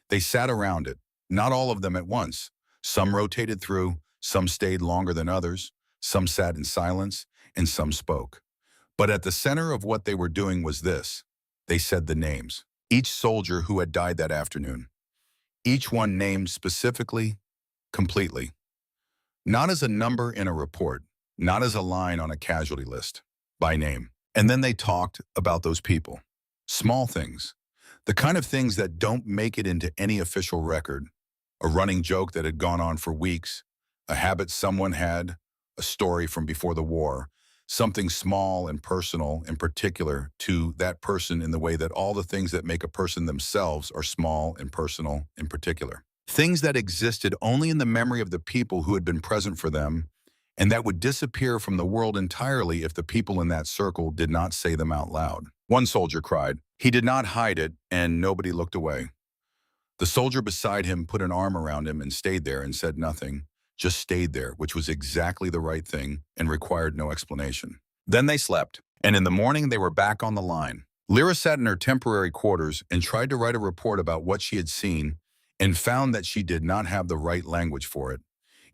S1: They sat around it, not all of them at once. Some rotated through, some stayed longer than others, some sat in silence, and some spoke. But at the center of what they were doing was this. They said the names. Each soldier who had died that afternoon. Each one named specifically, completely. Not as a number in a report, not as a line on a casualty list, by name. And then they talked about those people. Small things. The kind of things that don't make it into any official record. A running joke that had gone on for weeks, a habit someone had, a story from before the war, something small and personal in particular to that person in the way that all the things that make a person themselves are small and personal in particular. Things that existed only in the memory of the people who had been present for them, and that would disappear from the world entirely if the people in that circle did not say them out loud. One soldier cried. He did not hide it, and nobody looked away. The soldier beside him put an arm around him and stayed there and said nothing, just stayed there, which was exactly the right thing and required no explanation. Then they slept, and in the morning they were back on the line. Lyra sat in her temporary quarters and tried to write a report about what she had seen and found that she did not have the right language for it.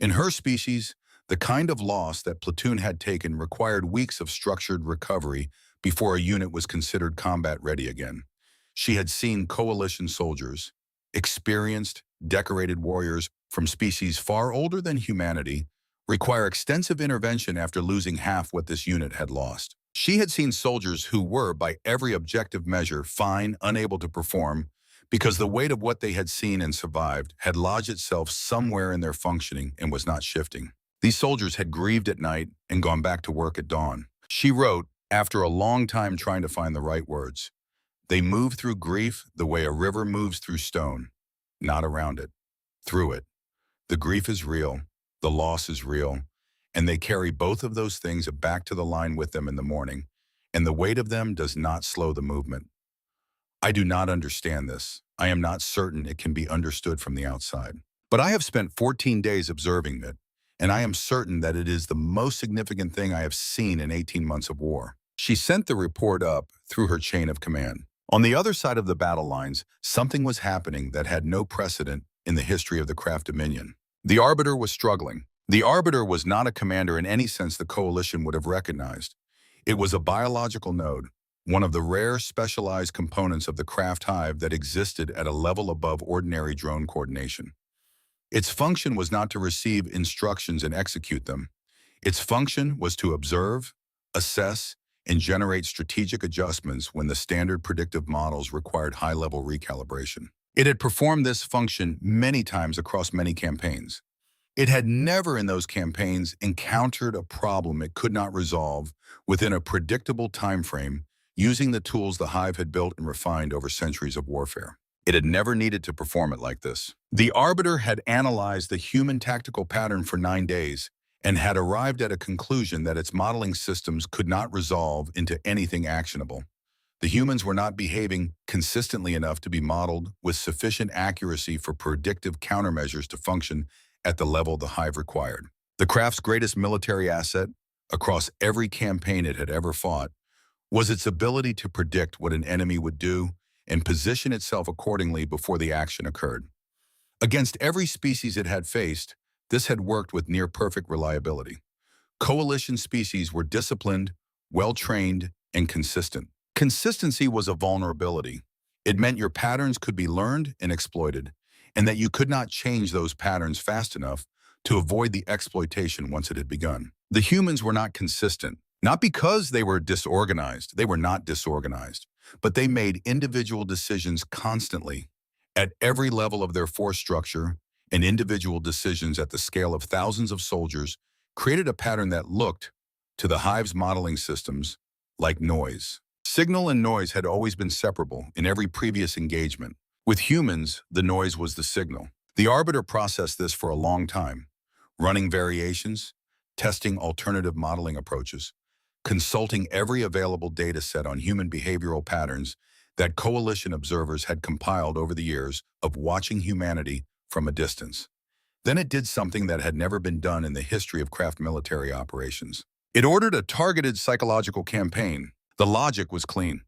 S1: In her species, the kind of loss that platoon had taken required weeks of structured recovery before a unit was considered combat ready again. She had seen coalition soldiers, experienced, decorated warriors from species far older than humanity, require extensive intervention after losing half what this unit had lost. She had seen soldiers who were, by every objective measure, fine, unable to perform, because the weight of what they had seen and survived had lodged itself somewhere in their functioning and was not shifting. These soldiers had grieved at night and gone back to work at dawn. She wrote, after a long time trying to find the right words, "They move through grief the way a river moves through stone, not around it, through it. The grief is real, the loss is real, and they carry both of those things back to the line with them in the morning, and the weight of them does not slow the movement. I do not understand this. I am not certain it can be understood from the outside. But I have spent 14 days observing it, and I am certain that it is the most significant thing I have seen in 18 months of war." She sent the report up through her chain of command. On the other side of the battle lines, something was happening that had no precedent in the history of the craft Dominion. The Arbiter was struggling. The Arbiter was not a commander in any sense the Coalition would have recognized. It was a biological node, one of the rare specialized components of the craft hive that existed at a level above ordinary drone coordination. Its function was not to receive instructions and execute them. Its function was to observe, assess, and generate strategic adjustments when the standard predictive models required high-level recalibration. It had performed this function many times across many campaigns. It had never in those campaigns encountered a problem it could not resolve within a predictable time frame using the tools the Hive had built and refined over centuries of warfare. It had never needed to perform it like this. The Arbiter had analyzed the human tactical pattern for 9 days and had arrived at a conclusion that its modeling systems could not resolve into anything actionable. The humans were not behaving consistently enough to be modeled with sufficient accuracy for predictive countermeasures to function at the level the Hive required. The craft's greatest military asset, across every campaign it had ever fought, was its ability to predict what an enemy would do and position itself accordingly before the action occurred. Against every species it had faced, this had worked with near-perfect reliability. Coalition species were disciplined, well-trained, and consistent. Consistency was a vulnerability. It meant your patterns could be learned and exploited, and that you could not change those patterns fast enough to avoid the exploitation once it had begun. The humans were not consistent, not because they were disorganized. They were not disorganized, but they made individual decisions constantly at every level of their force structure, and individual decisions at the scale of thousands of soldiers created a pattern that looked, to the Hive's modeling systems, like noise. Signal and noise had always been separable in every previous engagement. With humans, the noise was the signal. The arbiter processed this for a long time, running variations, testing alternative modeling approaches, consulting every available data set on human behavioral patterns that coalition observers had compiled over the years of watching humanity from a distance. Then it did something that had never been done in the history of craft military operations. It ordered a targeted psychological campaign. The logic was clean.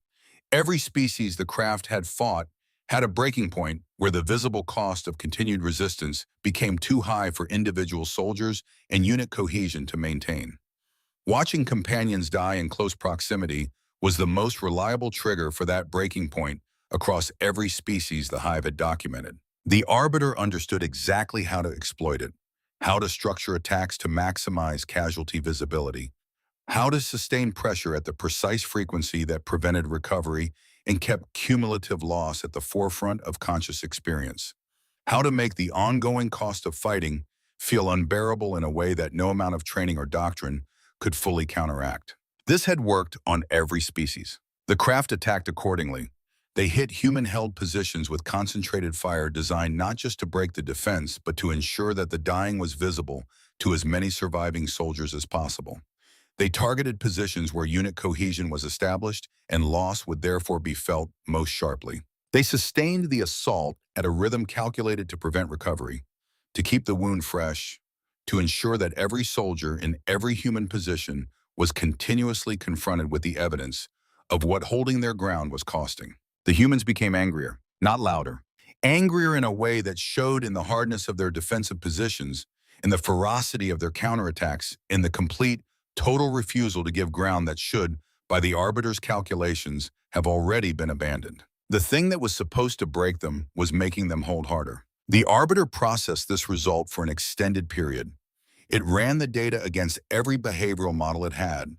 S1: Every species the craft had fought had a breaking point where the visible cost of continued resistance became too high for individual soldiers and unit cohesion to maintain. Watching companions die in close proximity was the most reliable trigger for that breaking point across every species the hive had documented. The arbiter understood exactly how to exploit it, how to structure attacks to maximize casualty visibility, how to sustain pressure at the precise frequency that prevented recovery and kept cumulative loss at the forefront of conscious experience, how to make the ongoing cost of fighting feel unbearable in a way that no amount of training or doctrine could fully counteract. This had worked on every species. The craft attacked accordingly. They hit human-held positions with concentrated fire designed not just to break the defense, but to ensure that the dying was visible to as many surviving soldiers as possible. They targeted positions where unit cohesion was established and loss would therefore be felt most sharply. They sustained the assault at a rhythm calculated to prevent recovery, to keep the wound fresh, to ensure that every soldier in every human position was continuously confronted with the evidence of what holding their ground was costing. The humans became angrier, not louder. Angrier in a way that showed in the hardness of their defensive positions, in the ferocity of their counterattacks, in the complete, total refusal to give ground that should, by the arbiter's calculations, have already been abandoned. The thing that was supposed to break them was making them hold harder. The arbiter processed this result for an extended period. It ran the data against every behavioral model it had.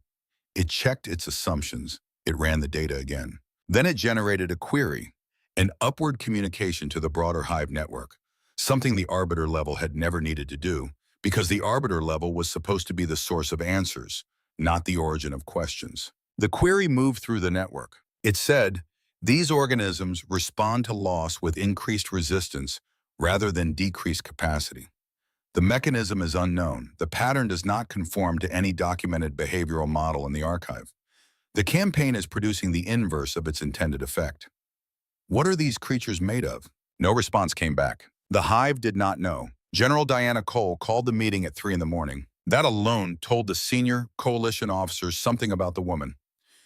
S1: It checked its assumptions. It ran the data again. Then it generated a query, an upward communication to the broader hive network, something the arbiter level had never needed to do, because the arbiter level was supposed to be the source of answers, not the origin of questions. The query moved through the network. It said, these organisms respond to loss with increased resistance rather than decreased capacity. The mechanism is unknown. The pattern does not conform to any documented behavioral model in the archive. The campaign is producing the inverse of its intended effect. What are these creatures made of? No response came back. The hive did not know. General Diana Cole called the meeting at 3 in the morning. That alone told the senior coalition officers something about the woman.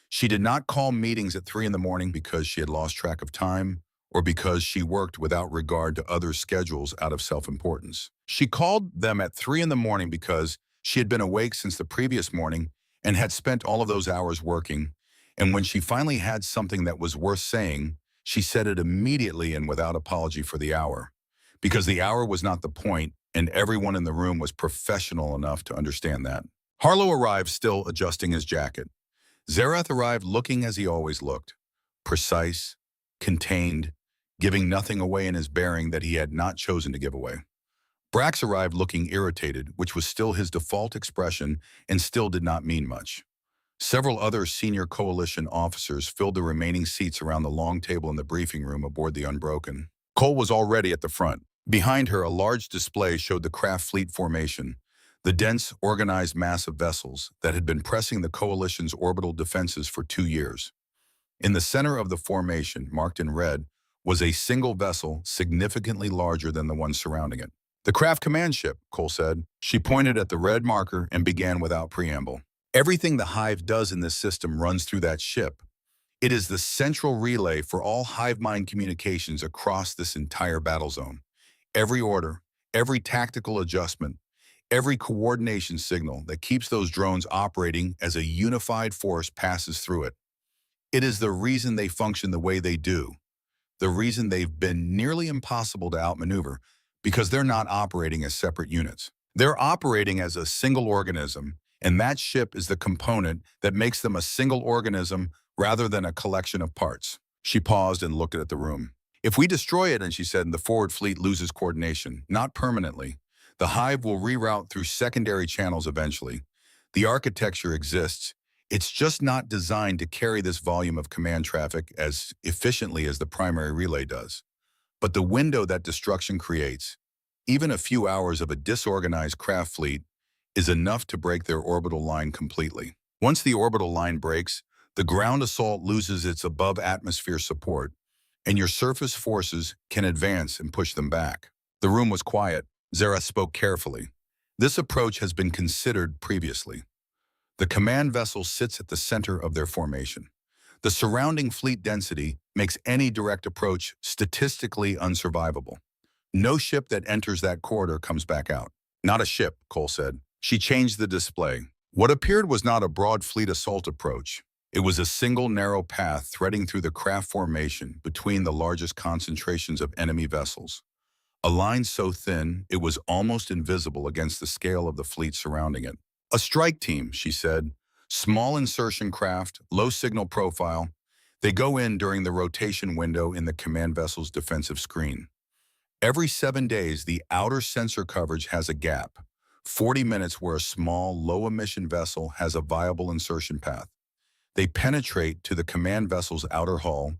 S1: She did not call meetings at 3 in the morning because she had lost track of time or because she worked without regard to other schedules out of self-importance. She called them at 3 in the morning because she had been awake since the previous morning and had spent all of those hours working, and when she finally had something that was worth saying, she said it immediately and without apology for the hour, because the hour was not the point, and everyone in the room was professional enough to understand that. Harlow arrived still adjusting his jacket. Zerath arrived looking as he always looked, precise, contained, giving nothing away in his bearing that he had not chosen to give away. Brax arrived looking irritated, which was still his default expression and still did not mean much. Several other senior coalition officers filled the remaining seats around the long table in the briefing room aboard the Unbroken. Cole was already at the front. Behind her, a large display showed the craft fleet formation, the dense, organized mass of vessels that had been pressing the coalition's orbital defenses for 2 years. In the center of the formation, marked in red, was a single vessel significantly larger than the one surrounding it. The craft command ship, Cole said. She pointed at the red marker and began without preamble. Everything the hive does in this system runs through that ship. It is the central relay for all hive mind communications across this entire battle zone. Every order, every tactical adjustment, every coordination signal that keeps those drones operating as a unified force passes through it. It is the reason they function the way they do, the reason they've been nearly impossible to outmaneuver, because they're not operating as separate units. They're operating as a single organism, and that ship is the component that makes them a single organism rather than a collection of parts. She paused and looked at the room. If we destroy it, and she said, the forward fleet loses coordination, not permanently. The hive will reroute through secondary channels eventually. The architecture exists. It's just not designed to carry this volume of command traffic as efficiently as the primary relay does. But the window that destruction creates, even a few hours of a disorganized craft fleet, is enough to break their orbital line completely. Once the orbital line breaks, the ground assault loses its above-atmosphere support, and your surface forces can advance and push them back. The room was quiet. Zareth spoke carefully. This approach has been considered previously. The command vessel sits at the center of their formation. The surrounding fleet density makes any direct approach statistically unsurvivable. No ship that enters that corridor comes back out. Not a ship, Cole said. She changed the display. What appeared was not a broad fleet assault approach. It was a single narrow path threading through the craft formation between the largest concentrations of enemy vessels. A line so thin, it was almost invisible against the scale of the fleet surrounding it. A strike team, she said. Small insertion craft, low signal profile. They go in during the rotation window in the command vessel's defensive screen. Every 7 days, the outer sensor coverage has a gap. 40 minutes where a small, low-emission vessel has a viable insertion path. They penetrate to the command vessel's outer hull,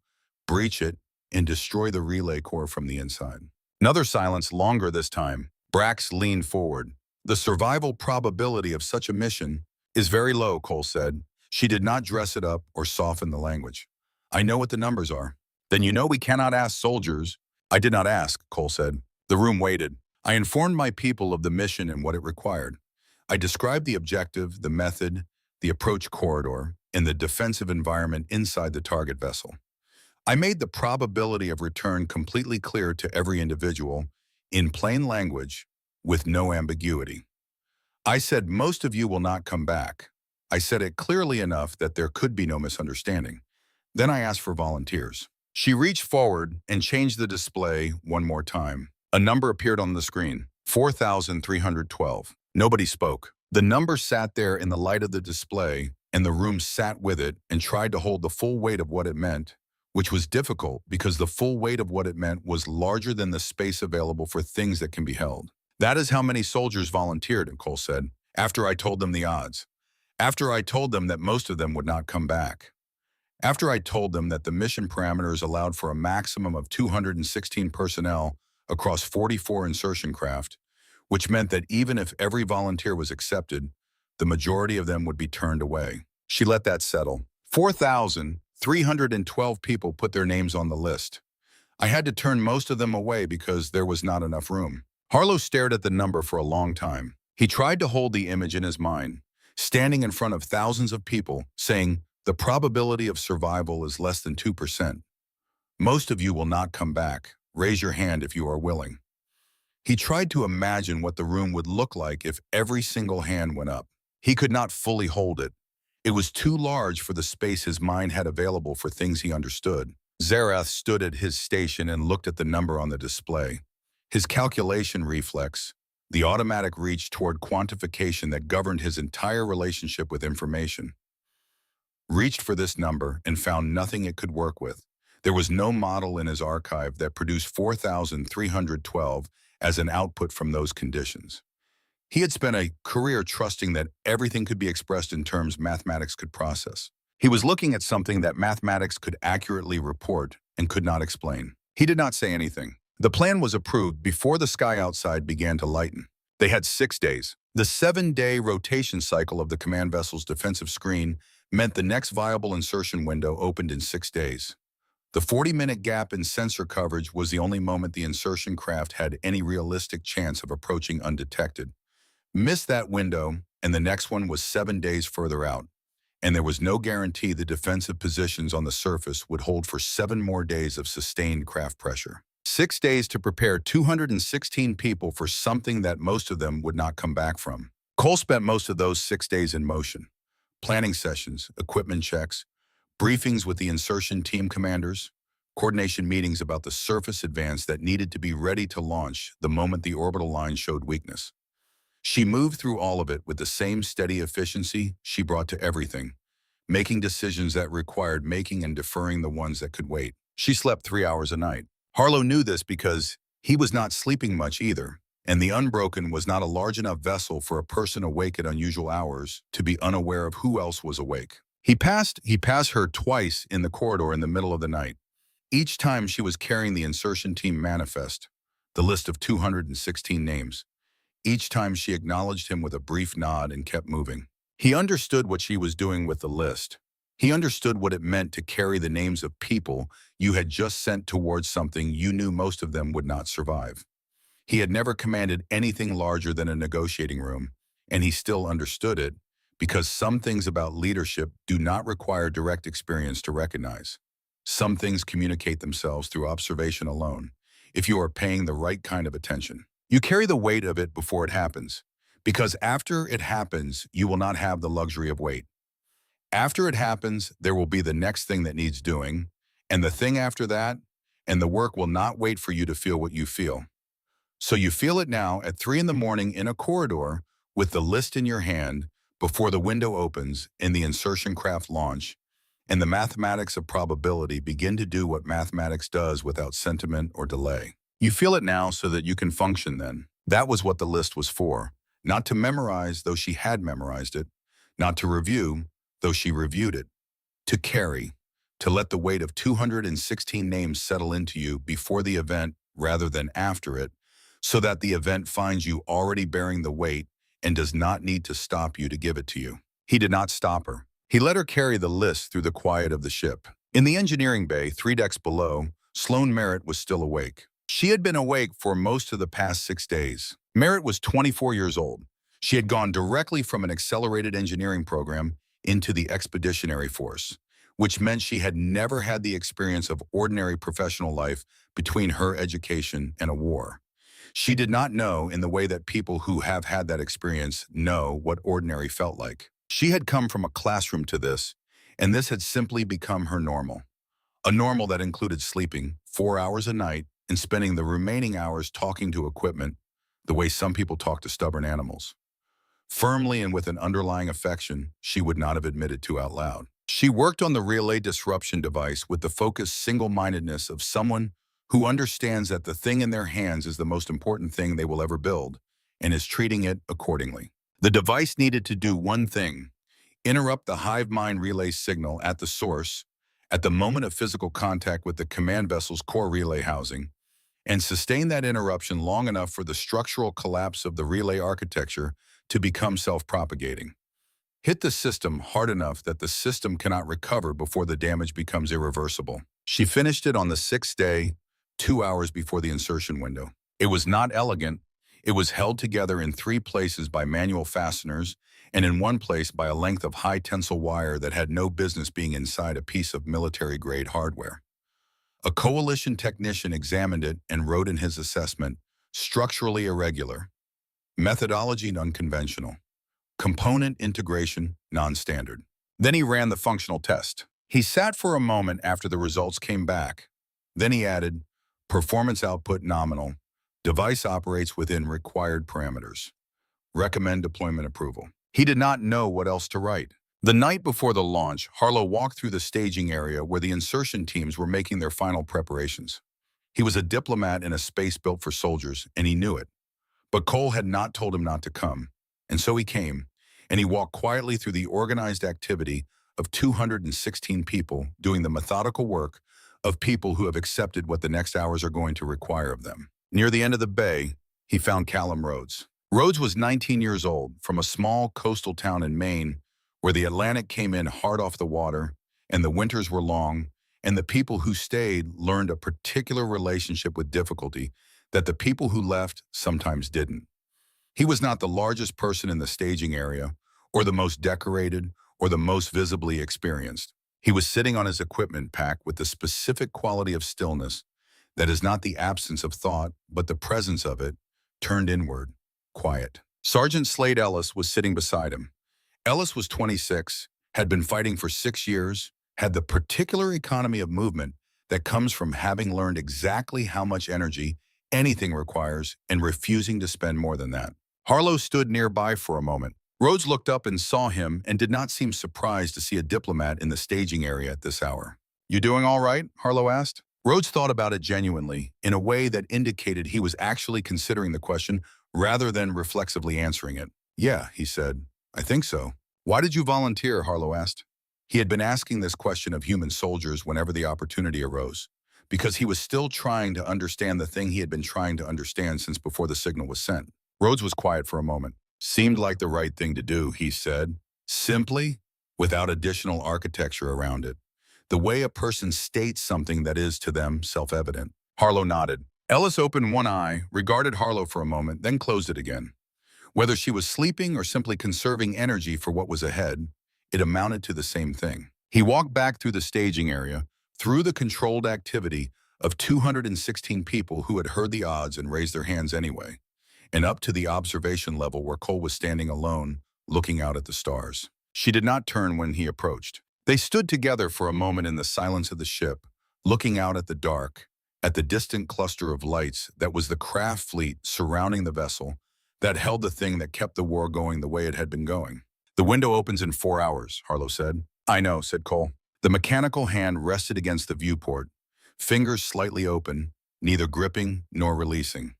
S1: breach it, and destroy the relay core from the inside. Another silence, longer this time. Brax leaned forward. The survival probability of such a mission is very low, Cole said. She did not dress it up or soften the language. I know what the numbers are. Then you know we cannot ask soldiers. I did not ask, Cole said. The room waited. I informed my people of the mission and what it required. I described the objective, the method, the approach corridor, and the defensive environment inside the target vessel. I made the probability of return completely clear to every individual, in plain language, with no ambiguity. I said most of you will not come back. I said it clearly enough that there could be no misunderstanding. Then I asked for volunteers. She reached forward and changed the display one more time. A number appeared on the screen, 4,312. Nobody spoke. The number sat there in the light of the display, and the room sat with it and tried to hold the full weight of what it meant, which was difficult because the full weight of what it meant was larger than the space available for things that can be held. That is how many soldiers volunteered, Cole said, after I told them the odds. After I told them that most of them would not come back. After I told them that the mission parameters allowed for a maximum of 216 personnel across 44 insertion craft, which meant that even if every volunteer was accepted, the majority of them would be turned away. She let that settle. 4,312 people put their names on the list. I had to turn most of them away because there was not enough room. Harlow stared at the number for a long time. He tried to hold the image in his mind, standing in front of thousands of people, saying, the probability of survival is less than 2%. Most of you will not come back. Raise your hand if you are willing. He tried to imagine what the room would look like if every single hand went up. He could not fully hold it. It was too large for the space his mind had available for things he understood. Zareth stood at his station and looked at the number on the display. His calculation reflex, the automatic reach toward quantification that governed his entire relationship with information, reached for this number and found nothing it could work with. There was no model in his archive that produced 4,312 as an output from those conditions. He had spent a career trusting that everything could be expressed in terms mathematics could process. He was looking at something that mathematics could accurately report and could not explain. He did not say anything. The plan was approved before the sky outside began to lighten. They had 6 days. The 7-day rotation cycle of the command vessel's defensive screen meant the next viable insertion window opened in 6 days. The 40-minute gap in sensor coverage was the only moment the insertion craft had any realistic chance of approaching undetected. Miss that window, and the next one was 7 days further out, and there was no guarantee the defensive positions on the surface would hold for 7 more days of sustained craft pressure. 6 days to prepare 216 people for something that most of them would not come back from. Cole spent most of those 6 days in motion. Planning sessions, equipment checks, briefings with the insertion team commanders, coordination meetings about the surface advance that needed to be ready to launch the moment the orbital line showed weakness. She moved through all of it with the same steady efficiency she brought to everything, making decisions that required making and deferring the ones that could wait. She slept 3 hours a night. Harlow knew this because he was not sleeping much either, and the unbroken was not a large enough vessel for a person awake at unusual hours to be unaware of who else was awake. He passed her twice in the corridor in the middle of the night. Each time she was carrying the insertion team manifest, the list of 216 names. Each time she acknowledged him with a brief nod and kept moving. He understood what she was doing with the list. He understood what it meant to carry the names of people you had just sent towards something you knew most of them would not survive. He had never commanded anything larger than a negotiating room, and he still understood it because some things about leadership do not require direct experience to recognize. Some things communicate themselves through observation alone, if you are paying the right kind of attention. You carry the weight of it before it happens, because after it happens, you will not have the luxury of wait. After it happens, there will be the next thing that needs doing, and the thing after that, and the work will not wait for you to feel what you feel. So you feel it now at 3 in the morning in a corridor with the list in your hand before the window opens and the insertion craft launch, and the mathematics of probability begin to do what mathematics does without sentiment or delay. You feel it now so that you can function then. That was what the list was for. Not to memorize, though she had memorized it. Not to review, though she reviewed it. To carry. To let the weight of 216 names settle into you before the event rather than after it, so that the event finds you already bearing the weight and does not need to stop you to give it to you. He did not stop her. He let her carry the list through the quiet of the ship. In the engineering bay, 3 decks below, Sloane Merritt was still awake. She had been awake for most of the past 6 days. Merritt was 24 years old. She had gone directly from an accelerated engineering program into the expeditionary force, which meant she had never had the experience of ordinary professional life between her education and a war. She did not know in the way that people who have had that experience know what ordinary felt like. She had come from a classroom to this, and this had simply become her normal. A normal that included sleeping 4 hours a night and spending the remaining hours talking to equipment the way some people talk to stubborn animals. Firmly and with an underlying affection she would not have admitted to out loud. She worked on the relay disruption device with the focused single-mindedness of someone who understands that the thing in their hands is the most important thing they will ever build and is treating it accordingly. The device needed to do one thing: interrupt the hive mind relay signal at the source at the moment of physical contact with the command vessel's core relay housing, and sustain that interruption long enough for the structural collapse of the relay architecture to become self-propagating. Hit the system hard enough that the system cannot recover before the damage becomes irreversible. She finished it on the 6th day, 2 hours before the insertion window. It was not elegant. It was held together in 3 places by manual fasteners and in one place by a length of high tensile wire that had no business being inside a piece of military-grade hardware. A coalition technician examined it and wrote in his assessment, structurally irregular, methodology unconventional, component integration non-standard. Then he ran the functional test. He sat for a moment after the results came back. Then he added, performance output nominal, device operates within required parameters. Recommend deployment approval. He did not know what else to write. The night before the launch, Harlow walked through the staging area where the insertion teams were making their final preparations. He was a diplomat in a space built for soldiers, and he knew it. But Cole had not told him not to come, and so he came, and he walked quietly through the organized activity of 216 people doing the methodical work of people who have accepted what the next hours are going to require of them. Near the end of the bay, he found Callum Rhodes. Rhodes was 19 years old, from a small coastal town in Maine, where the Atlantic came in hard off the water, and the winters were long, and the people who stayed learned a particular relationship with difficulty that the people who left sometimes didn't. He was not the largest person in the staging area, or the most decorated, or the most visibly experienced. He was sitting on his equipment pack with the specific quality of stillness that is not the absence of thought, but the presence of it, turned inward, quiet. Sergeant Slade Ellis was sitting beside him. Ellis was 26, had been fighting for 6 years, had the particular economy of movement that comes from having learned exactly how much energy anything requires and refusing to spend more than that. Harlow stood nearby for a moment. Rhodes looked up and saw him and did not seem surprised to see a diplomat in the staging area at this hour. "You doing all right?" Harlow asked. Rhodes thought about it genuinely, in a way that indicated he was actually considering the question rather than reflexively answering it. Yeah, he said. I think so. Why did you volunteer? Harlow asked. He had been asking this question of human soldiers whenever the opportunity arose, because he was still trying to understand the thing he had been trying to understand since before the signal was sent. Rhodes was quiet for a moment. Seemed like the right thing to do, he said, simply, without additional architecture around it. The way a person states something that is to them self-evident. Harlow nodded. Ellis opened one eye, regarded Harlow for a moment, then closed it again. Whether she was sleeping or simply conserving energy for what was ahead, it amounted to the same thing. He walked back through the staging area, through the controlled activity of 216 people who had heard the odds and raised their hands anyway, and up to the observation level where Cole was standing alone, looking out at the stars. She did not turn when he approached. They stood together for a moment in the silence of the ship, looking out at the dark, at the distant cluster of lights that was the craft fleet surrounding the vessel that held the thing that kept the war going the way it had been going. The window opens in 4 hours, Harlow said. I know, said Cole. The mechanical hand rested against the viewport, fingers slightly open, neither gripping nor releasing.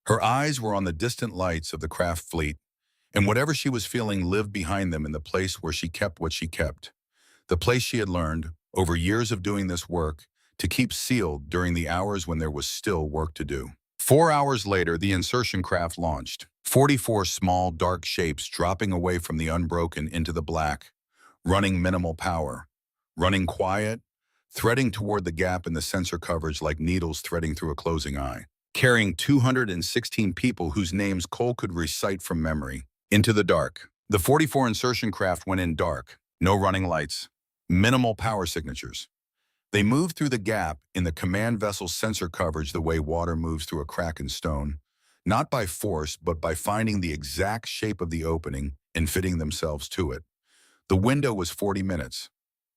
S1: Her eyes were on the distant lights of the craft fleet, and whatever she was feeling lived behind them in the place where she kept what she kept. The place she had learned, over years of doing this work, to keep sealed during the hours when there was still work to do. 4 hours later, the insertion craft launched. 44 small, dark shapes dropping away from the unbroken into the black, running minimal power, running quiet, threading toward the gap in the sensor coverage like needles threading through a closing eye, carrying 216 people whose names Cole could recite from memory, into the dark. The 44 insertion craft went in dark, no running lights, minimal power signatures. They moved through the gap in the command vessel's sensor coverage the way water moves through a crack in stone, not by force, but by finding the exact shape of the opening and fitting themselves to it. The window was 40 minutes.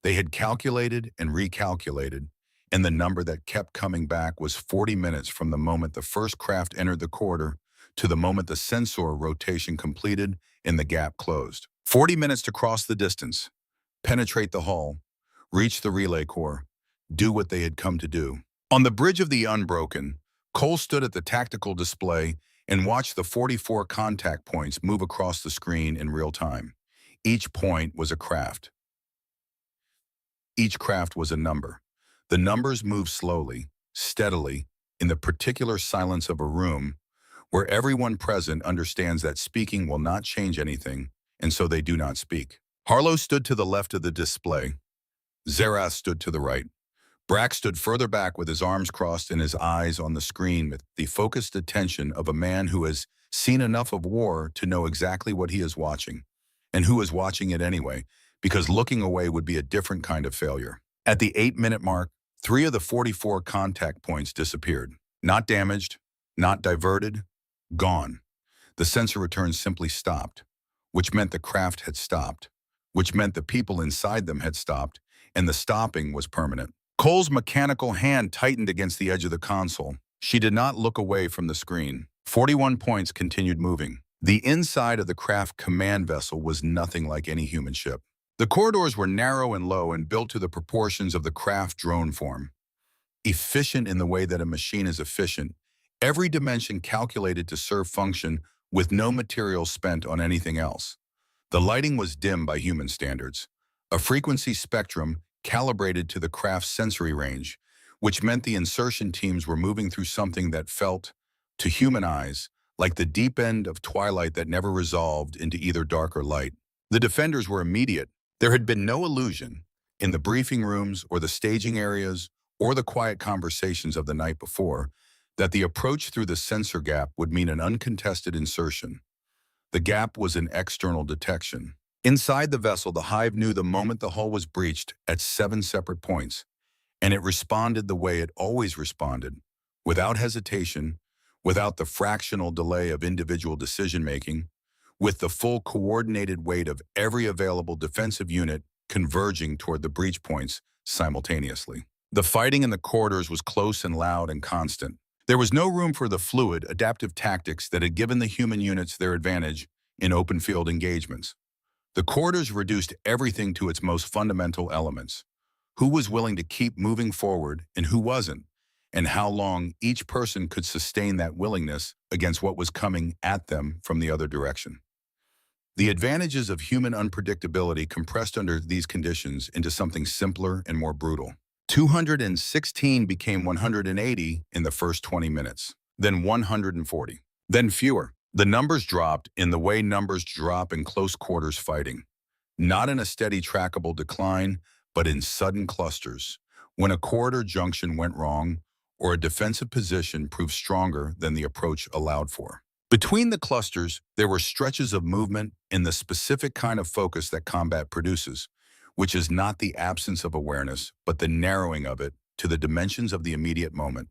S1: They had calculated and recalculated, and the number that kept coming back was 40 minutes from the moment the first craft entered the corridor to the moment the sensor rotation completed and the gap closed. 40 minutes to cross the distance, penetrate the hull, reach the relay core, do what they had come to do. On the bridge of the Unbroken, Cole stood at the tactical display and watched the 44 contact points move across the screen in real time. Each point was a craft. Each craft was a number. The numbers moved slowly, steadily, in the particular silence of a room where everyone present understands that speaking will not change anything, and so they do not speak. Harlow stood to the left of the display. Zerath stood to the right. Brack stood further back with his arms crossed and his eyes on the screen with the focused attention of a man who has seen enough of war to know exactly what he is watching, and who is watching it anyway, because looking away would be a different kind of failure. At the 8-minute mark, 3 of the 44 contact points disappeared. Not damaged, not diverted, gone. The sensor return simply stopped, which meant the craft had stopped, which meant the people inside them had stopped, and the stopping was permanent. Cole's mechanical hand tightened against the edge of the console. She did not look away from the screen. 41 points continued moving. The inside of the craft command vessel was nothing like any human ship. The corridors were narrow and low and built to the proportions of the craft drone form. Efficient in the way that a machine is efficient, every dimension calculated to serve function with no material spent on anything else. The lighting was dim by human standards, a frequency spectrum calibrated to the craft's sensory range, which meant the insertion teams were moving through something that felt, to human eyes, like the deep end of twilight that never resolved into either dark or light. The defenders were immediate. There had been no illusion, in the briefing rooms or the staging areas or the quiet conversations of the night before, that the approach through the sensor gap would mean an uncontested insertion. The gap was an external detection. Inside the vessel, the hive knew the moment the hull was breached at 7 separate points, and it responded the way it always responded, without hesitation, without the fractional delay of individual decision-making, with the full coordinated weight of every available defensive unit converging toward the breach points simultaneously. The fighting in the corridors was close and loud and constant. There was no room for the fluid, adaptive tactics that had given the human units their advantage in open-field engagements. The corridors reduced everything to its most fundamental elements: who was willing to keep moving forward and who wasn't, and how long each person could sustain that willingness against what was coming at them from the other direction. The advantages of human unpredictability compressed under these conditions into something simpler and more brutal. 216 became 180 in the first 20 minutes, then 140, then fewer. The numbers dropped in the way numbers drop in close quarters fighting, not in a steady trackable decline, but in sudden clusters, when a corridor junction went wrong or a defensive position proved stronger than the approach allowed for. Between the clusters, there were stretches of movement in the specific kind of focus that combat produces, which is not the absence of awareness, but the narrowing of it to the dimensions of the immediate moment,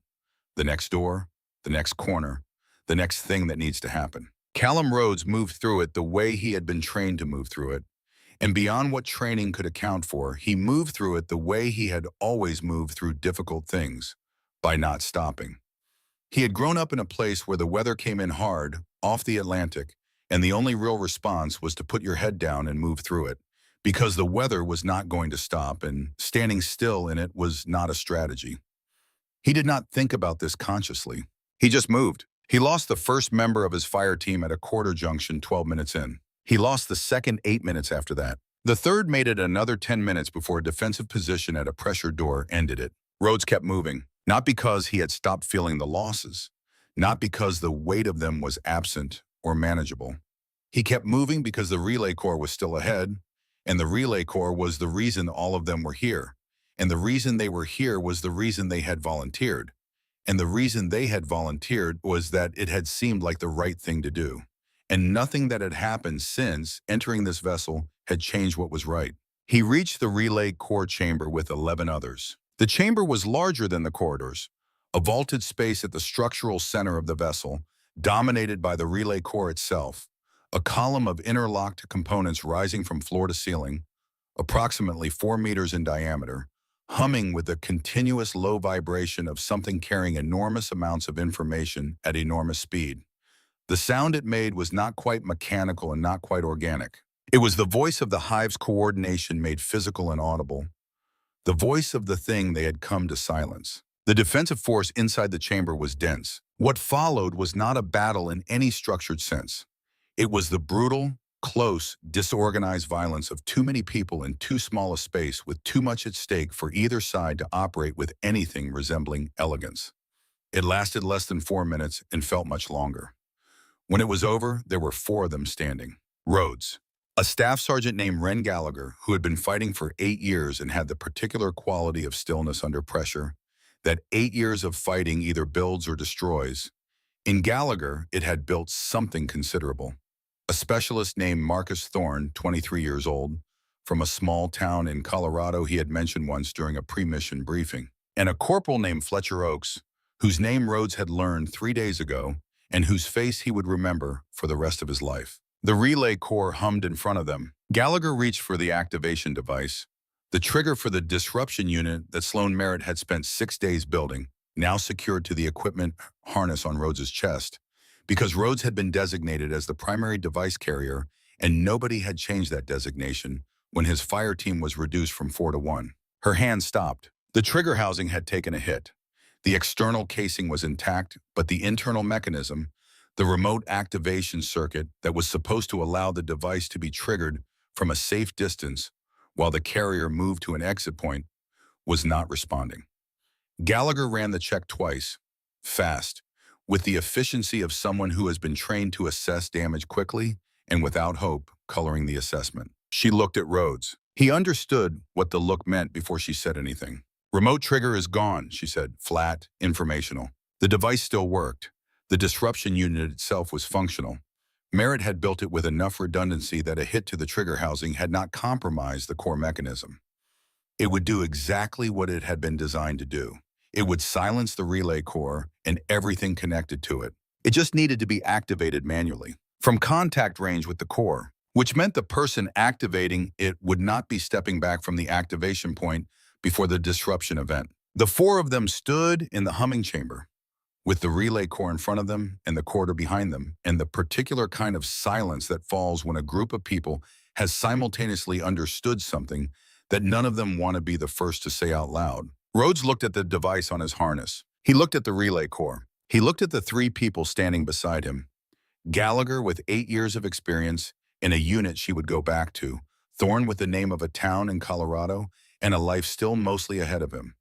S1: the next door, the next corner, the next thing that needs to happen. Callum Rhodes moved through it the way he had been trained to move through it, and beyond what training could account for, he moved through it the way he had always moved through difficult things, by not stopping. He had grown up in a place where the weather came in hard, off the Atlantic, and the only real response was to put your head down and move through it, because the weather was not going to stop and standing still in it was not a strategy. He did not think about this consciously. He just moved. He lost the first member of his fire team at a quarter junction 12 minutes in. He lost the second 8 minutes after that. The third made it another 10 minutes before a defensive position at a pressure door ended it. Rhodes kept moving, not because he had stopped feeling the losses, not because the weight of them was absent or manageable. He kept moving because the relay corps was still ahead, and the relay corps was the reason all of them were here. And the reason they were here was the reason they had volunteered. And the reason they had volunteered was that it had seemed like the right thing to do. And nothing that had happened since entering this vessel had changed what was right. He reached the relay core chamber with 11 others. The chamber was larger than the corridors, a vaulted space at the structural center of the vessel, dominated by the relay core itself, a column of interlocked components rising from floor to ceiling, approximately 4 meters in diameter, humming with the continuous low vibration of something carrying enormous amounts of information at enormous speed. The sound it made was not quite mechanical and not quite organic. It was the voice of the hive's coordination made physical and audible, the voice of the thing they had come to silence. The defensive force inside the chamber was dense. What followed was not a battle in any structured sense. It was the brutal, close, disorganized violence of too many people in too small a space with too much at stake for either side to operate with anything resembling elegance. It lasted less than 4 minutes and felt much longer. When it was over, there were 4 of them standing. Rhodes, a staff sergeant named Ren Gallagher, who had been fighting for 8 years and had the particular quality of stillness under pressure that 8 years of fighting either builds or destroys. In Gallagher, it had built something considerable. A specialist named Marcus Thorne, 23 years old, from a small town in Colorado he had mentioned once during a pre-mission briefing, and a corporal named Fletcher Oakes, whose name Rhodes had learned 3 days ago and whose face he would remember for the rest of his life. The relay core hummed in front of them. Gallagher reached for the activation device, the trigger for the disruption unit that Sloan Merritt had spent 6 days building, now secured to the equipment harness on Rhodes's chest, because Rhodes had been designated as the primary device carrier and nobody had changed that designation when his fire team was reduced from 4 to 1. Her hand stopped. The trigger housing had taken a hit. The external casing was intact, but the internal mechanism, the remote activation circuit that was supposed to allow the device to be triggered from a safe distance while the carrier moved to an exit point, was not responding. Gallagher ran the check twice, fast, with the efficiency of someone who has been trained to assess damage quickly and without hope coloring the assessment. She looked at Rhodes. He understood what the look meant before she said anything. "Remote trigger is gone," she said, flat, informational. The device still worked. The disruption unit itself was functional. Merritt had built it with enough redundancy that a hit to the trigger housing had not compromised the core mechanism. It would do exactly what it had been designed to do. It would silence the relay core and everything connected to it. It just needed to be activated manually, from contact range with the core, which meant the person activating it would not be stepping back from the activation point before the disruption event. The 4 of them stood in the humming chamber, with the relay core in front of them and the corridor behind them, and the particular kind of silence that falls when a group of people has simultaneously understood something that none of them want to be the first to say out loud. Rhodes looked at the device on his harness. He looked at the relay core. He looked at the three people standing beside him. Gallagher with 8 years of experience in a unit she would go back to, Thorne with the name of a town in Colorado and a life still mostly ahead of him.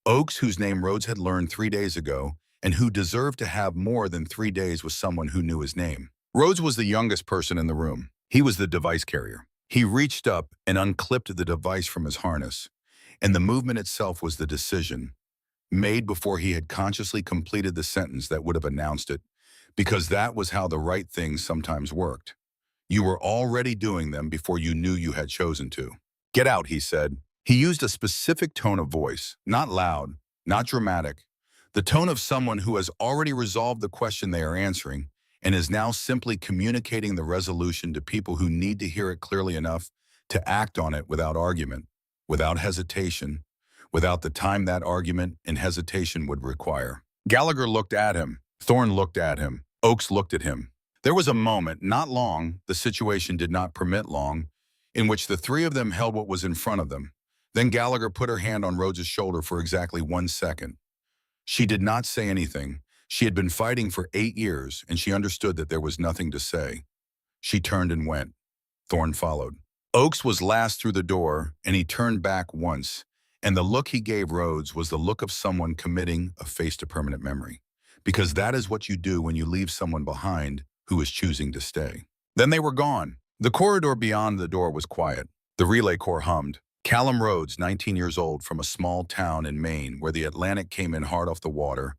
S1: Oakes, whose name Rhodes had learned 3 days ago and who deserved to have more than 3 days with someone who knew his name. Rhodes was the youngest person in the room. He was the device carrier. He reached up and unclipped the device from his harness, and the movement itself was the decision, made before he had consciously completed the sentence that would have announced it, because that was how the right things sometimes worked. You were already doing them before you knew you had chosen to. "Get out," he said. He used a specific tone of voice, not loud, not dramatic, the tone of someone who has already resolved the question they are answering and is now simply communicating the resolution to people who need to hear it clearly enough to act on it without argument, without hesitation, without the time that argument and hesitation would require. Gallagher looked at him. Thorne looked at him. Oakes looked at him. There was a moment, not long, the situation did not permit long, in which the three of them held what was in front of them. Then Gallagher put her hand on Rhodes' shoulder for exactly 1 second. She did not say anything. She had been fighting for 8 years, and she understood that there was nothing to say. She turned and went. Thorne followed. Oakes was last through the door, and he turned back once, and the look he gave Rhodes was the look of someone committing a face to permanent memory, because that is what you do when you leave someone behind who is choosing to stay. Then they were gone. The corridor beyond the door was quiet. The relay core hummed. Callum Rhodes, 19 years old, from a small town in Maine where the Atlantic came in hard off the water,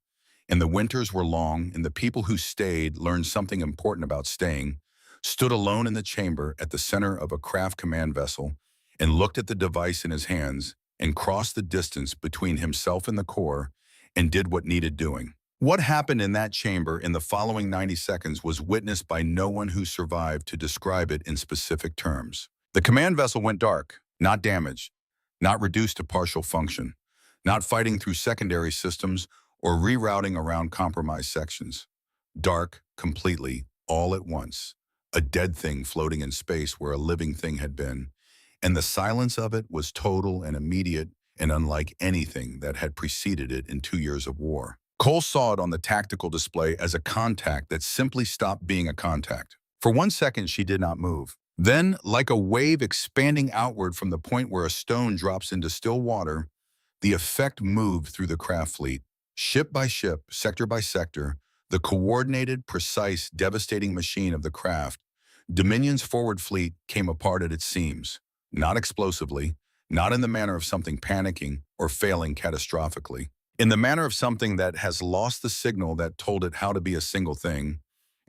S1: and the winters were long, and the people who stayed learned something important about staying, stood alone in the chamber at the center of a craft command vessel and looked at the device in his hands and crossed the distance between himself and the core and did what needed doing. What happened in that chamber in the following 90 seconds was witnessed by no one who survived to describe it in specific terms. The command vessel went dark, not damaged, not reduced to partial function, not fighting through secondary systems or rerouting around compromised sections. Dark, completely, all at once. A dead thing floating in space where a living thing had been, and the silence of it was total and immediate and unlike anything that had preceded it in 2 years of war. Cole saw it on the tactical display as a contact that simply stopped being a contact. For 1 second, she did not move. Then, like a wave expanding outward from the point where a stone drops into still water, the effect moved through the craft fleet. Ship by ship, sector by sector, the coordinated, precise, devastating machine of the craft, Dominion's forward fleet came apart at its seams, not explosively, not in the manner of something panicking or failing catastrophically, in the manner of something that has lost the signal that told it how to be a single thing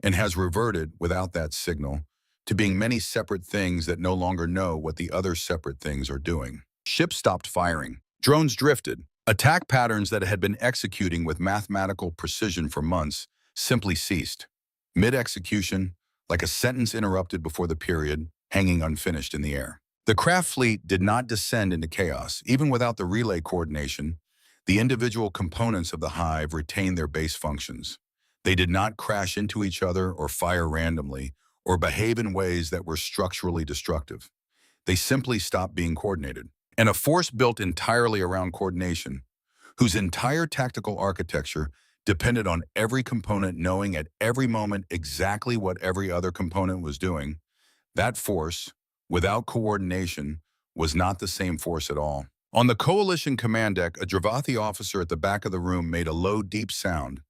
S1: and has reverted, without that signal, to being many separate things that no longer know what the other separate things are doing. Ships stopped firing. Drones drifted. Attack patterns that had been executing with mathematical precision for months simply ceased. Mid-execution, like a sentence interrupted before the period, hanging unfinished in the air. The craft fleet did not descend into chaos. Even without the relay coordination, the individual components of the hive retained their base functions. They did not crash into each other or fire randomly or behave in ways that were structurally destructive. They simply stopped being coordinated. And a force built entirely around coordination, whose entire tactical architecture depended on every component knowing at every moment exactly what every other component was doing, that force, without coordination, was not the same force at all. On the Coalition command deck, a Dravathi officer at the back of the room made a low, deep sound.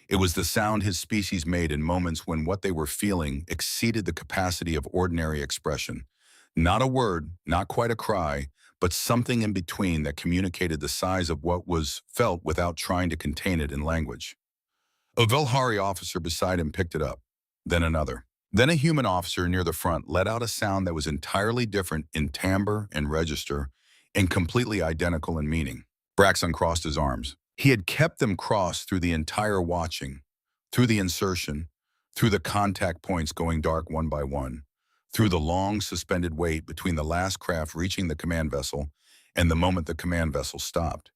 S1: It was the sound his species made in moments when what they were feeling exceeded the capacity of ordinary expression. Not a word, not quite a cry, but something in between that communicated the size of what was felt without trying to contain it in language. A Velhari officer beside him picked it up, then another. Then a human officer near the front let out a sound that was entirely different in timbre and register and completely identical in meaning. Brax uncrossed his arms. He had kept them crossed through the entire watching, through the insertion, through the contact points going dark one by one, through the long suspended wait between the last craft reaching the command vessel and the moment the command vessel stopped.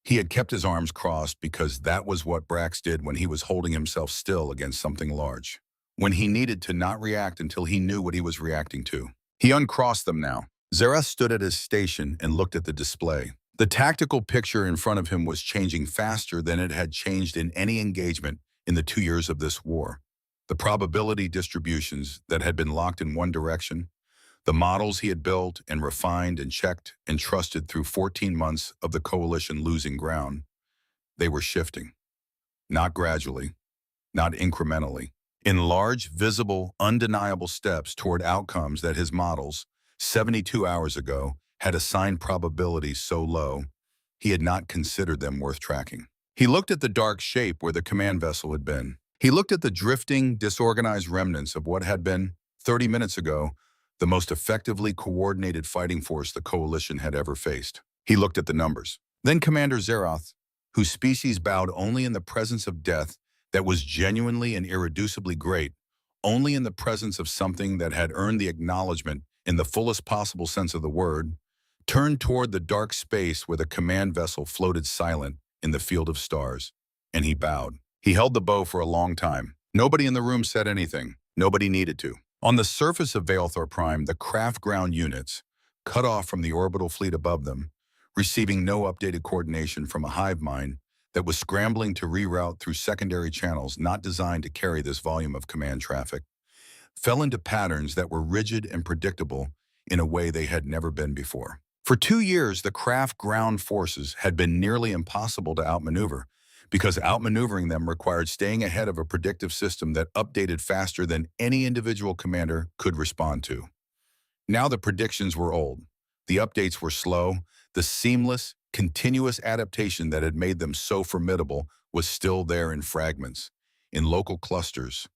S1: He had kept his arms crossed because that was what Brax did when he was holding himself still against something large, when he needed to not react until he knew what he was reacting to. He uncrossed them now. Zerath stood at his station and looked at the display. The tactical picture in front of him was changing faster than it had changed in any engagement in the 2 years of this war. The probability distributions that had been locked in one direction, the models he had built and refined and checked and trusted through 14 months of the coalition losing ground, they were shifting. Not gradually, not incrementally. In large, visible, undeniable steps toward outcomes that his models, 72 hours ago, had assigned probabilities so low, he had not considered them worth tracking. He looked at the dark shape where the command vessel had been. He looked at the drifting, disorganized remnants of what had been, 30 minutes ago, the most effectively coordinated fighting force the coalition had ever faced. He looked at the numbers. Then Commander Zerath, whose species bowed only in the presence of death that was genuinely and irreducibly great, only in the presence of something that had earned the acknowledgement in the fullest possible sense of the word, turned toward the dark space where the command vessel floated silent in the field of stars, and he bowed. He held the bow for a long time. Nobody in the room said anything. Nobody needed to. On the surface of Valethor Prime, the craft ground units, cut off from the orbital fleet above them, receiving no updated coordination from a hive mind that was scrambling to reroute through secondary channels not designed to carry this volume of command traffic, fell into patterns that were rigid and predictable in a way they had never been before. For 2 years, the craft ground forces had been nearly impossible to outmaneuver because outmaneuvering them required staying ahead of a predictive system that updated faster than any individual commander could respond to. Now the predictions were old. The updates were slow. The seamless, continuous adaptation that had made them so formidable was still there in fragments, in local clusters.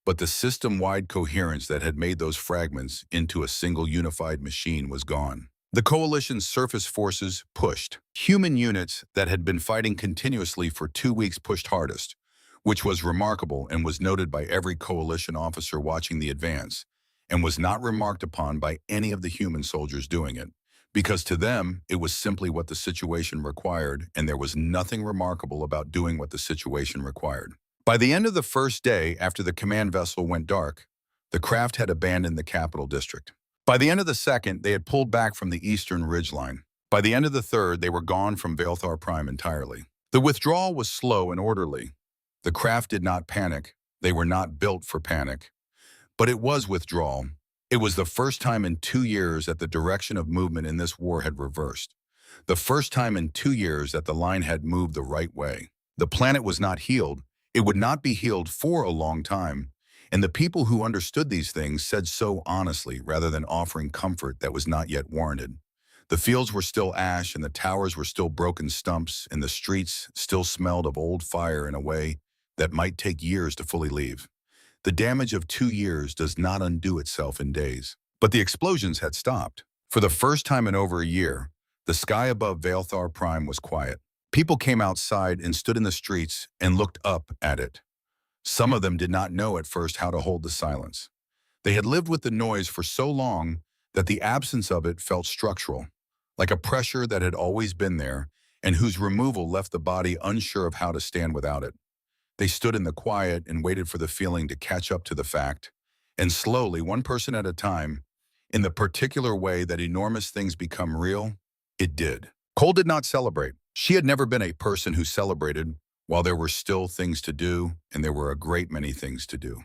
S1: But the system-wide coherence that had made those fragments into a single unified machine was gone. The coalition's surface forces pushed. Human units that had been fighting continuously for 2 weeks pushed hardest, which was remarkable and was noted by every coalition officer watching the advance, and was not remarked upon by any of the human soldiers doing it, because to them it was simply what the situation required, and there was nothing remarkable about doing what the situation required. By the end of the first day after the command vessel went dark, the craft had abandoned the capital district. By the end of the second, they had pulled back from the eastern ridgeline. By the end of the third, they were gone from Valethor Prime entirely. The withdrawal was slow and orderly. The craft did not panic. They were not built for panic. But it was withdrawal. It was the first time in 2 years that the direction of movement in this war had reversed. The first time in 2 years that the line had moved the right way. The planet was not healed. It would not be healed for a long time. And the people who understood these things said so honestly rather than offering comfort that was not yet warranted. The fields were still ash and the towers were still broken stumps and the streets still smelled of old fire in a way that might take years to fully leave. The damage of 2 years does not undo itself in days. But the explosions had stopped. For the first time in over a year, the sky above Valethor Prime was quiet. People came outside and stood in the streets and looked up at it. Some of them did not know at first how to hold the silence. They had lived with the noise for so long that the absence of it felt structural, like a pressure that had always been there and whose removal left the body unsure of how to stand without it. They stood in the quiet and waited for the feeling to catch up to the fact, and slowly, one person at a time, in the particular way that enormous things become real, it did. Cole did not celebrate. She had never been a person who celebrated while there were still things to do, and there were a great many things to do.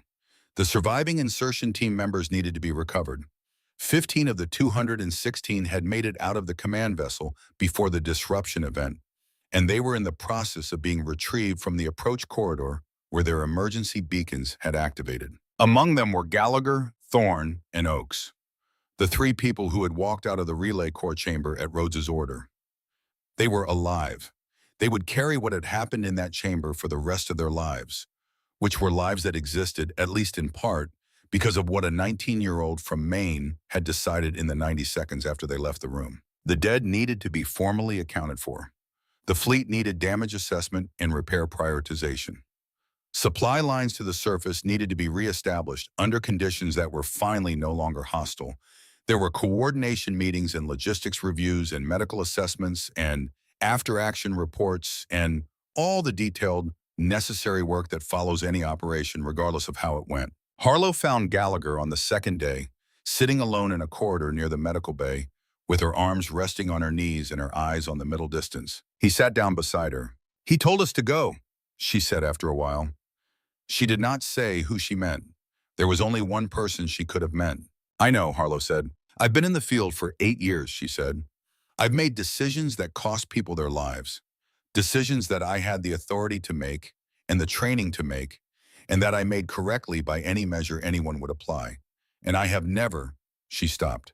S1: The surviving insertion team members needed to be recovered. 15 of the 216 had made it out of the command vessel before the disruption event, and they were in the process of being retrieved from the approach corridor where their emergency beacons had activated. Among them were Gallagher, Thorne, and Oakes, the 3 people who had walked out of the relay core chamber at Rhodes's order. They were alive. They would carry what had happened in that chamber for the rest of their lives, which were lives that existed, at least in part, because of what a 19-year-old from Maine had decided in the 90 seconds after they left the room. The dead needed to be formally accounted for. The fleet needed damage assessment and repair prioritization. Supply lines to the surface needed to be reestablished under conditions that were finally no longer hostile. There were coordination meetings and logistics reviews and medical assessments and after-action reports and all the detailed, necessary work that follows any operation regardless of how it went. Harlow found Gallagher on the second day, sitting alone in a corridor near the medical bay, with her arms resting on her knees and her eyes on the middle distance. He sat down beside her. "He told us to go," she said after a while. She did not say who she meant. There was only one person she could have meant. "I know," Harlow said. "I've been in the field for 8 years," she said. "I've made decisions that cost people their lives, decisions that I had the authority to make and the training to make, and that I made correctly by any measure anyone would apply. And I have never—" She stopped.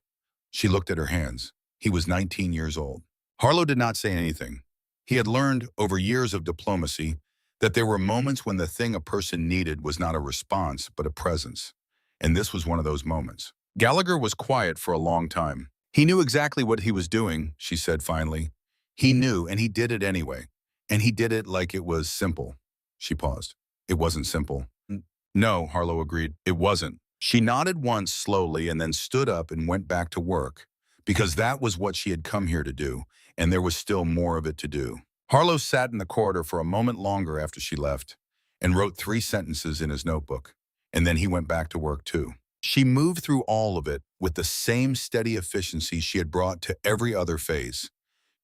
S1: She looked at her hands. He was 19 years old. Harlow did not say anything. He had learned over years of diplomacy that there were moments when the thing a person needed was not a response, but a presence. And this was one of those moments. Gallagher was quiet for a long time. "He knew exactly what he was doing," she said finally. "He knew, and he did it anyway. And he did it like it was simple." She paused. "It wasn't simple." "No," Harlow agreed. "It wasn't." She nodded once slowly and then stood up and went back to work, because that was what she had come here to do, and there was still more of it to do. Harlow sat in the corridor for a moment longer after she left and wrote 3 sentences in his notebook, and then he went back to work too. She moved through all of it with the same steady efficiency she had brought to every other phase,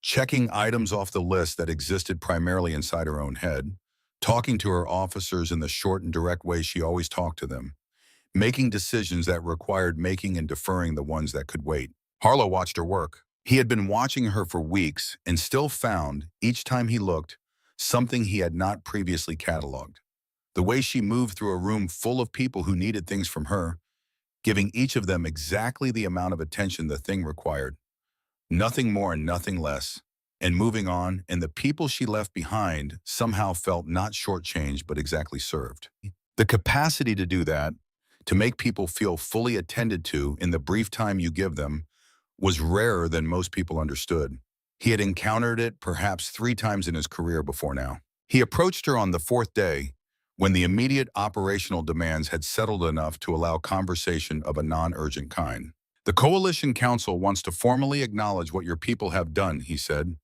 S1: checking items off the list that existed primarily inside her own head, talking to her officers in the short and direct way she always talked to them, making decisions that required making and deferring the ones that could wait. Harlow watched her work. He had been watching her for weeks and still found, each time he looked, something he had not previously cataloged. The way she moved through a room full of people who needed things from her, giving each of them exactly the amount of attention the thing required. Nothing more and nothing less. And moving on, and the people she left behind somehow felt not shortchanged but exactly served. The capacity to do that, to make people feel fully attended to in the brief time you give them, was rarer than most people understood. He had encountered it perhaps 3 times in his career before now. He approached her on the 4th day, when the immediate operational demands had settled enough to allow conversation of a non-urgent kind. "The Coalition Council wants to formally acknowledge what your people have done," he said.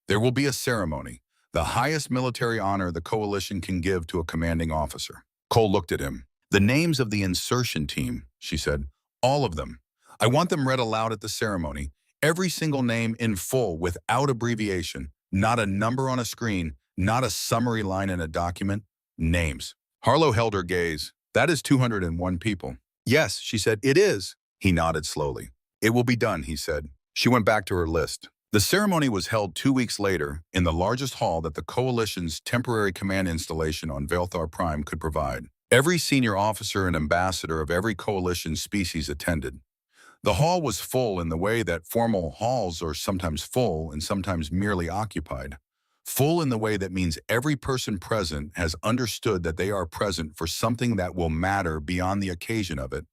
S1: "There will be a ceremony, the highest military honor the Coalition can give to a commanding officer." Cole looked at him. "The names of the insertion team," she said. "All of them. I want them read aloud at the ceremony. Every single name in full, without abbreviation. Not a number on a screen, not a summary line in a document. Names." Harlow held her gaze. "That is 201 people." "Yes," she said, "it is." He nodded slowly. "It will be done," he said. She went back to her list. The ceremony was held 2 weeks later in the largest hall that the Coalition's temporary command installation on Velthar Prime could provide. Every senior officer and ambassador of every Coalition species attended. The hall was full in the way that formal halls are sometimes full and sometimes merely occupied. Full in the way that means every person present has understood that they are present for something that will matter beyond the occasion of it,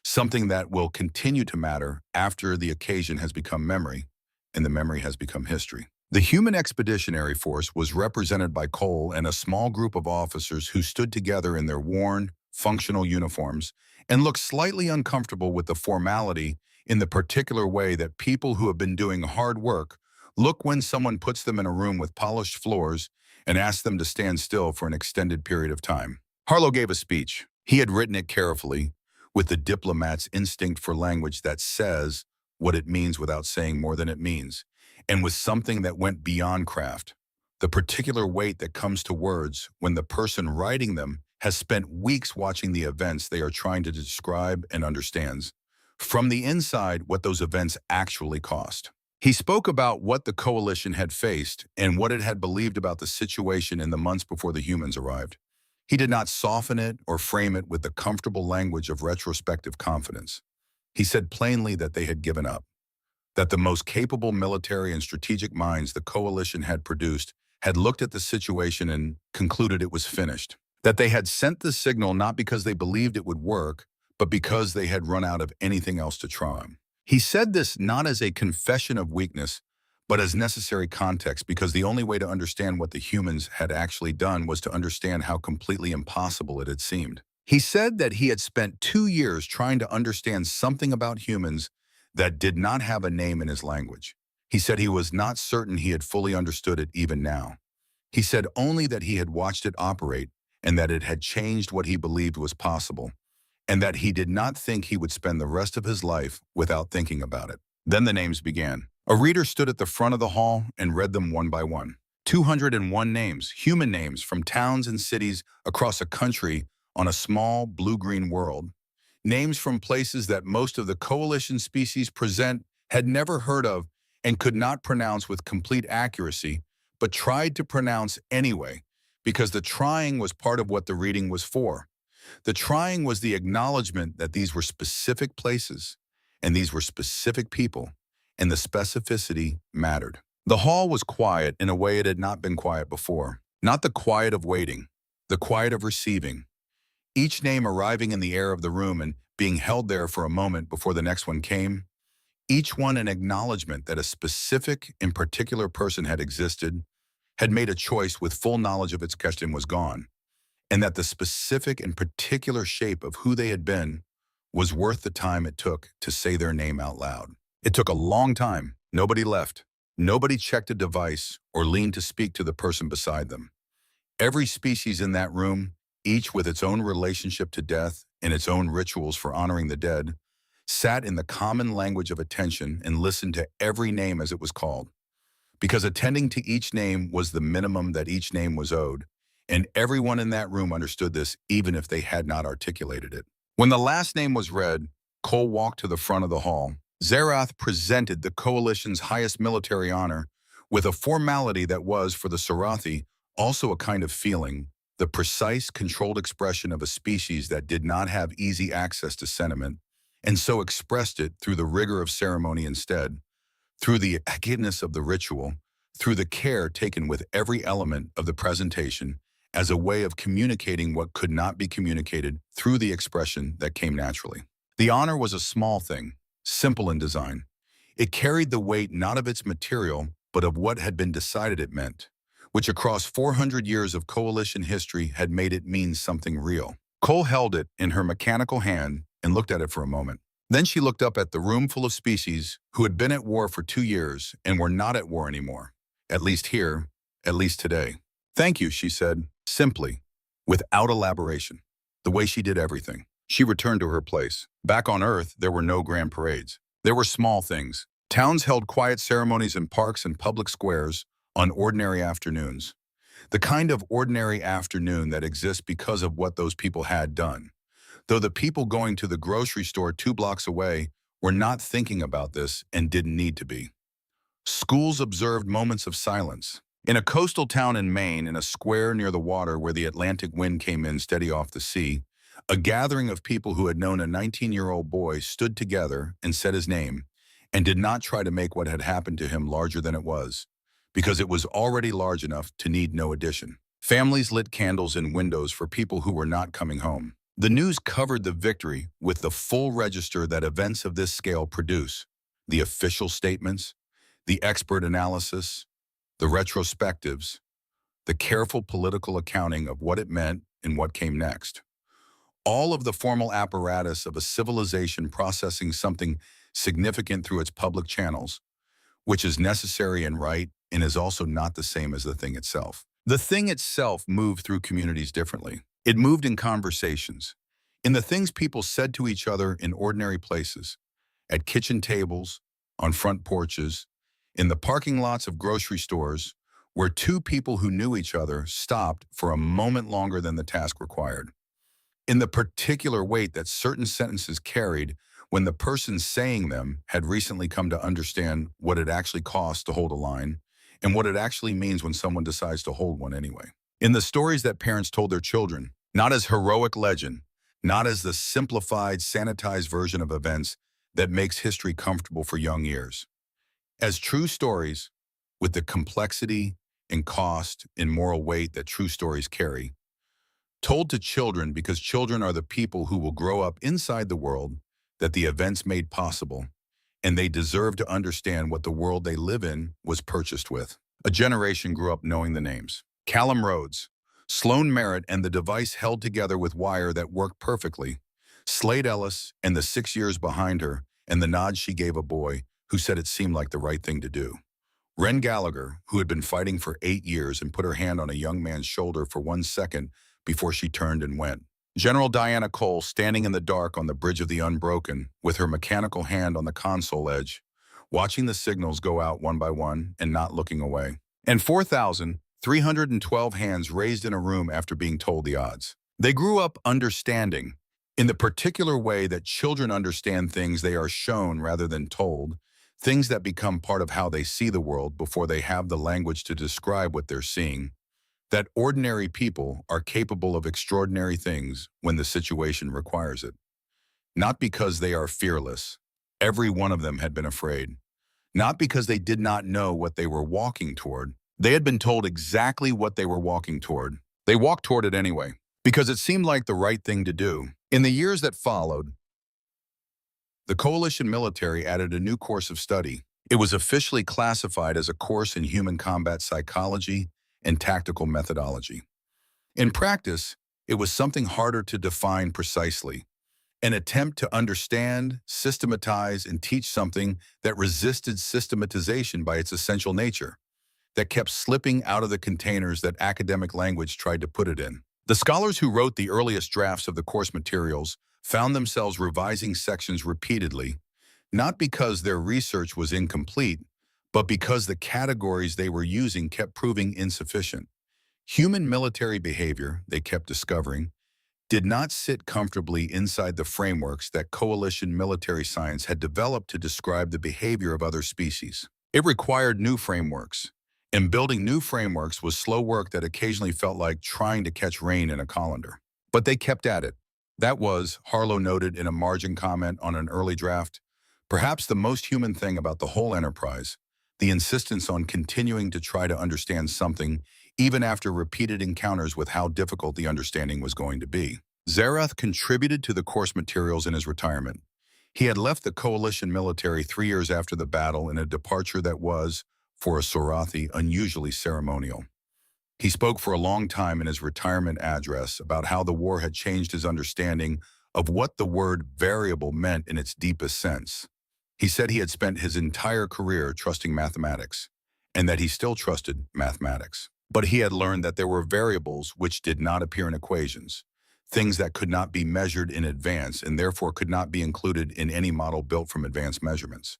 S1: something that will continue to matter after the occasion has become memory, and the memory has become history. The Human Expeditionary Force was represented by Cole and a small group of officers who stood together in their worn, functional uniforms and looked slightly uncomfortable with the formality in the particular way that people who have been doing hard work look when someone puts them in a room with polished floors and asks them to stand still for an extended period of time. Harlow gave a speech. He had written it carefully, with the diplomat's instinct for language that says what it means without saying more than it means, and with something that went beyond craft. The particular weight that comes to words when the person writing them has spent weeks watching the events they are trying to describe and understands, from the inside, what those events actually cost. He spoke about what the Coalition had faced and what it had believed about the situation in the months before the humans arrived. He did not soften it or frame it with the comfortable language of retrospective confidence. He said plainly that they had given up, that the most capable military and strategic minds the Coalition had produced had looked at the situation and concluded it was finished, that they had sent the signal not because they believed it would work, but because they had run out of anything else to try. He said this not as a confession of weakness, but as necessary context, because the only way to understand what the humans had actually done was to understand how completely impossible it had seemed. He said that he had spent 2 years trying to understand something about humans that did not have a name in his language. He said he was not certain he had fully understood it even now. He said only that he had watched it operate and that it had changed what he believed was possible, and that he did not think he would spend the rest of his life without thinking about it. Then the names began. A reader stood at the front of the hall and read them one by one. 201 names, human names from towns and cities across a country on a small blue-green world. Names from places that most of the coalition species present had never heard of and could not pronounce with complete accuracy, but tried to pronounce anyway, because the trying was part of what the reading was for. The trying was the acknowledgement that these were specific places, and these were specific people, and the specificity mattered. The hall was quiet in a way it had not been quiet before. Not the quiet of waiting, the quiet of receiving. Each name arriving in the air of the room and being held there for a moment before the next one came. Each one an acknowledgement that a specific and particular person had existed, had made a choice with full knowledge of its question was gone, and that the specific and particular shape of who they had been was worth the time it took to say their name out loud. It took a long time. Nobody left. Nobody checked a device or leaned to speak to the person beside them. Every species in that room, each with its own relationship to death and its own rituals for honoring the dead, sat in the common language of attention and listened to every name as it was called. Because attending to each name was the minimum that each name was owed, and everyone in that room understood this even if they had not articulated it. When the last name was read, Cole walked to the front of the hall. Zerath presented the coalition's highest military honor with a formality that was, for the Sarathi, also a kind of feeling, the precise, controlled expression of a species that did not have easy access to sentiment, and so expressed it through the rigor of ceremony instead, through the accuteness of the ritual, through the care taken with every element of the presentation as a way of communicating what could not be communicated through the expression that came naturally. The honor was a small thing, simple in design. It carried the weight not of its material, but of what had been decided it meant, which across 400 years of coalition history had made it mean something real. Cole held it in her mechanical hand and looked at it for a moment. Then she looked up at the room full of species who had been at war for 2 years and were not at war anymore, at least here, at least today. "Thank you," she said, simply, without elaboration, the way she did everything. She returned to her place. Back on Earth, there were no grand parades. There were small things. Towns held quiet ceremonies in parks and public squares on ordinary afternoons. The kind of ordinary afternoon that exists because of what those people had done. Though the people going to the grocery store 2 blocks away were not thinking about this and didn't need to be. Schools observed moments of silence. In a coastal town in Maine, in a square near the water where the Atlantic wind came in steady off the sea, a gathering of people who had known a 19-year-old boy stood together and said his name, and did not try to make what had happened to him larger than it was, because it was already large enough to need no addition. Families lit candles in windows for people who were not coming home. The news covered the victory with the full register that events of this scale produce: the official statements, the expert analysis, the retrospectives, the careful political accounting of what it meant and what came next. All of the formal apparatus of a civilization processing something significant through its public channels, which is necessary and right and is also not the same as the thing itself. The thing itself moved through communities differently. It moved in conversations, in the things people said to each other in ordinary places, at kitchen tables, on front porches, in the parking lots of grocery stores, where 2 people who knew each other stopped for a moment longer than the task required. In the particular weight that certain sentences carried when the person saying them had recently come to understand what it actually costs to hold a line and what it actually means when someone decides to hold one anyway. In the stories that parents told their children, not as heroic legend, not as the simplified, sanitized version of events that makes history comfortable for young ears. As true stories, with the complexity and cost and moral weight that true stories carry, told to children because children are the people who will grow up inside the world that the events made possible, and they deserve to understand what the world they live in was purchased with. A generation grew up knowing the names. Callum Rhodes, Sloan Merritt and the device held together with wire that worked perfectly, Slade Ellis and the 6 years behind her and the nod she gave a boy who said it seemed like the right thing to do. Ren Gallagher, who had been fighting for 8 years and put her hand on a young man's shoulder for 1 second before she turned and went. General Diana Cole standing in the dark on the bridge of the Unbroken, with her mechanical hand on the console edge, watching the signals go out one by one and not looking away. And 4,312 hands raised in a room after being told the odds. They grew up understanding, in the particular way that children understand things they are shown rather than told, things that become part of how they see the world before they have the language to describe what they're seeing, that ordinary people are capable of extraordinary things when the situation requires it. Not because they are fearless. Every one of them had been afraid. Not because they did not know what they were walking toward. They had been told exactly what they were walking toward. They walked toward it anyway, because it seemed like the right thing to do. In the years that followed, the coalition military added a new course of study. It was officially classified as a course in human combat psychology and tactical methodology. In practice, it was something harder to define precisely, an attempt to understand, systematize, and teach something that resisted systematization by its essential nature, that kept slipping out of the containers that academic language tried to put it in. The scholars who wrote the earliest drafts of the course materials found themselves revising sections repeatedly, not because their research was incomplete, but because the categories they were using kept proving insufficient. Human military behavior, they kept discovering, did not sit comfortably inside the frameworks that coalition military science had developed to describe the behavior of other species. It required new frameworks, and building new frameworks was slow work that occasionally felt like trying to catch rain in a colander. But they kept at it. That was, Harlow noted in a margin comment on an early draft, perhaps the most human thing about the whole enterprise, the insistence on continuing to try to understand something even after repeated encounters with how difficult the understanding was going to be. Zarath contributed to the course materials in his retirement. He had left the coalition military 3 years after the battle in a departure that was, for a Sorathi, unusually ceremonial. He spoke for a long time in his retirement address about how the war had changed his understanding of what the word variable meant in its deepest sense. He said he had spent his entire career trusting mathematics, and that he still trusted mathematics. But he had learned that there were variables which did not appear in equations, things that could not be measured in advance and therefore could not be included in any model built from advanced measurements.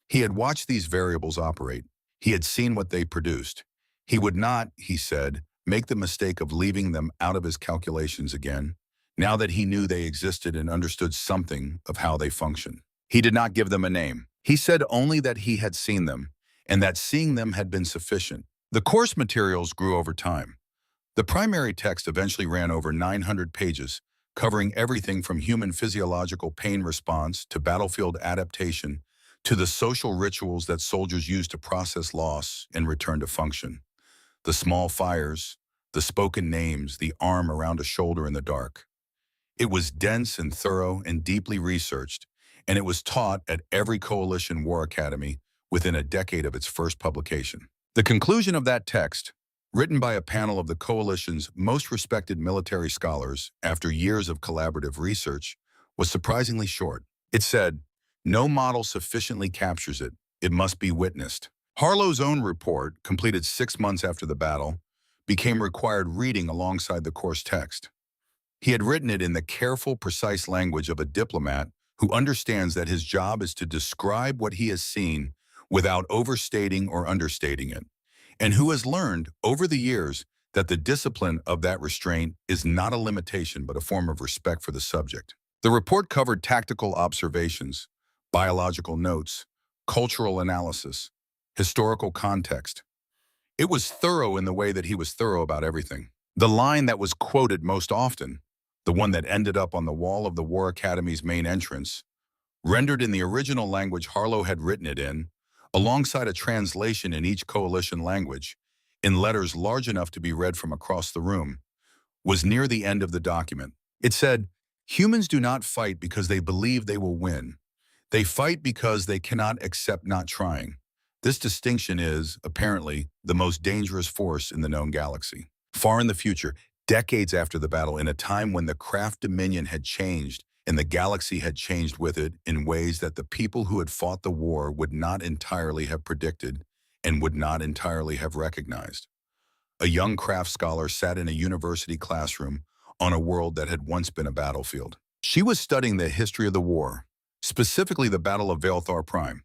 S1: He had watched these variables operate. He had seen what they produced. He would not, he said, make the mistake of leaving them out of his calculations again, now that he knew they existed and understood something of how they functioned. He did not give them a name. He said only that he had seen them, and that seeing them had been sufficient. The course materials grew over time. The primary text eventually ran over 900 pages, covering everything from human physiological pain response to battlefield adaptation to the social rituals that soldiers use to process loss and return to function. The small fires, the spoken names, the arm around a shoulder in the dark. It was dense and thorough and deeply researched, and it was taught at every coalition war academy within a decade of its first publication. The conclusion of that text, written by a panel of the coalition's most respected military scholars after years of collaborative research, was surprisingly short. It said, "No model sufficiently captures it. It must be witnessed." Harlow's own report, completed 6 months after the battle, became required reading alongside the course text. He had written it in the careful, precise language of a diplomat who understands that his job is to describe what he has seen without overstating or understating it, and who has learned over the years that the discipline of that restraint is not a limitation but a form of respect for the subject. The report covered tactical observations, biological notes, cultural analysis, historical context. It was thorough in the way that he was thorough about everything. The line that was quoted most often, the one that ended up on the wall of the War Academy's main entrance, rendered in the original language Harlow had written it in, alongside a translation in each coalition language, in letters large enough to be read from across the room, was near the end of the document. It said, "Humans do not fight because they believe they will win. They fight because they cannot accept not trying. This distinction is, apparently, the most dangerous force in the known galaxy." Far in the future, decades after the battle, in a time when the craft dominion had changed and the galaxy had changed with it in ways that the people who had fought the war would not entirely have predicted and would not entirely have recognized. A young craft scholar sat in a university classroom on a world that had once been a battlefield. She was studying the history of the war, specifically the Battle of Valthar Prime,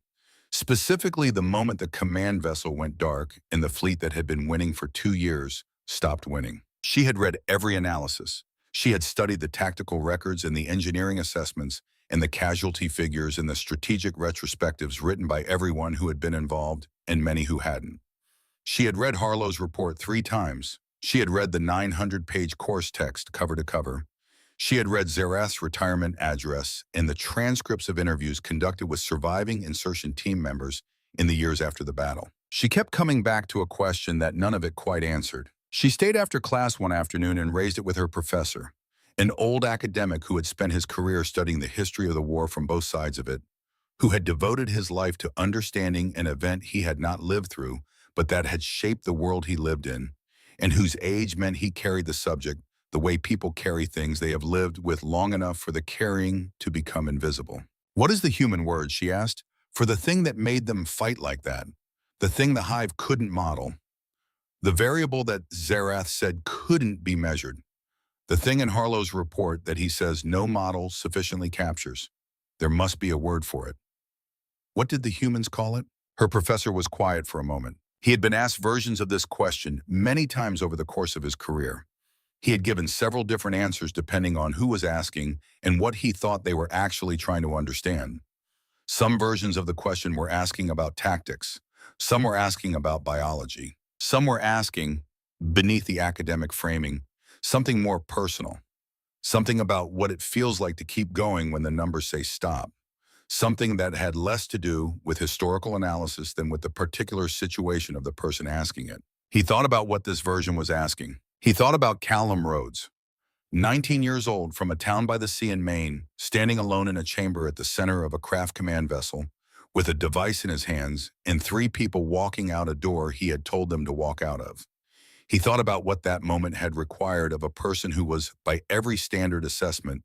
S1: specifically the moment the command vessel went dark and the fleet that had been winning for 2 years stopped winning. She had read every analysis. She had studied the tactical records and the engineering assessments and the casualty figures and the strategic retrospectives written by everyone who had been involved and many who hadn't. She had read Harlow's report 3 times. She had read the 900-page course text cover to cover. She had read Zerath's retirement address and the transcripts of interviews conducted with surviving insertion team members in the years after the battle. She kept coming back to a question that none of it quite answered. She stayed after class one afternoon and raised it with her professor, an old academic who had spent his career studying the history of the war from both sides of it, who had devoted his life to understanding an event he had not lived through, but that had shaped the world he lived in, and whose age meant he carried the subject the way people carry things they have lived with long enough for the carrying to become invisible. What is the human word, she asked, for the thing that made them fight like that, the thing the hive couldn't model, the variable that Zerath said couldn't be measured, the thing in Harlow's report that he says no model sufficiently captures. There must be a word for it. What did the humans call it? Her professor was quiet for a moment. He had been asked versions of this question many times over the course of his career. He had given several different answers depending on who was asking and what he thought they were actually trying to understand. Some versions of the question were asking about tactics. Some were asking about biology. Some were asking, beneath the academic framing, something more personal. Something about what it feels like to keep going when the numbers say stop. Something that had less to do with historical analysis than with the particular situation of the person asking it. He thought about what this version was asking. He thought about Callum Rhodes, 19 years old, from a town by the sea in Maine, standing alone in a chamber at the center of a craft command vessel, with a device in his hands and 3 people walking out a door he had told them to walk out of. He thought about what that moment had required of a person who was, by every standard assessment,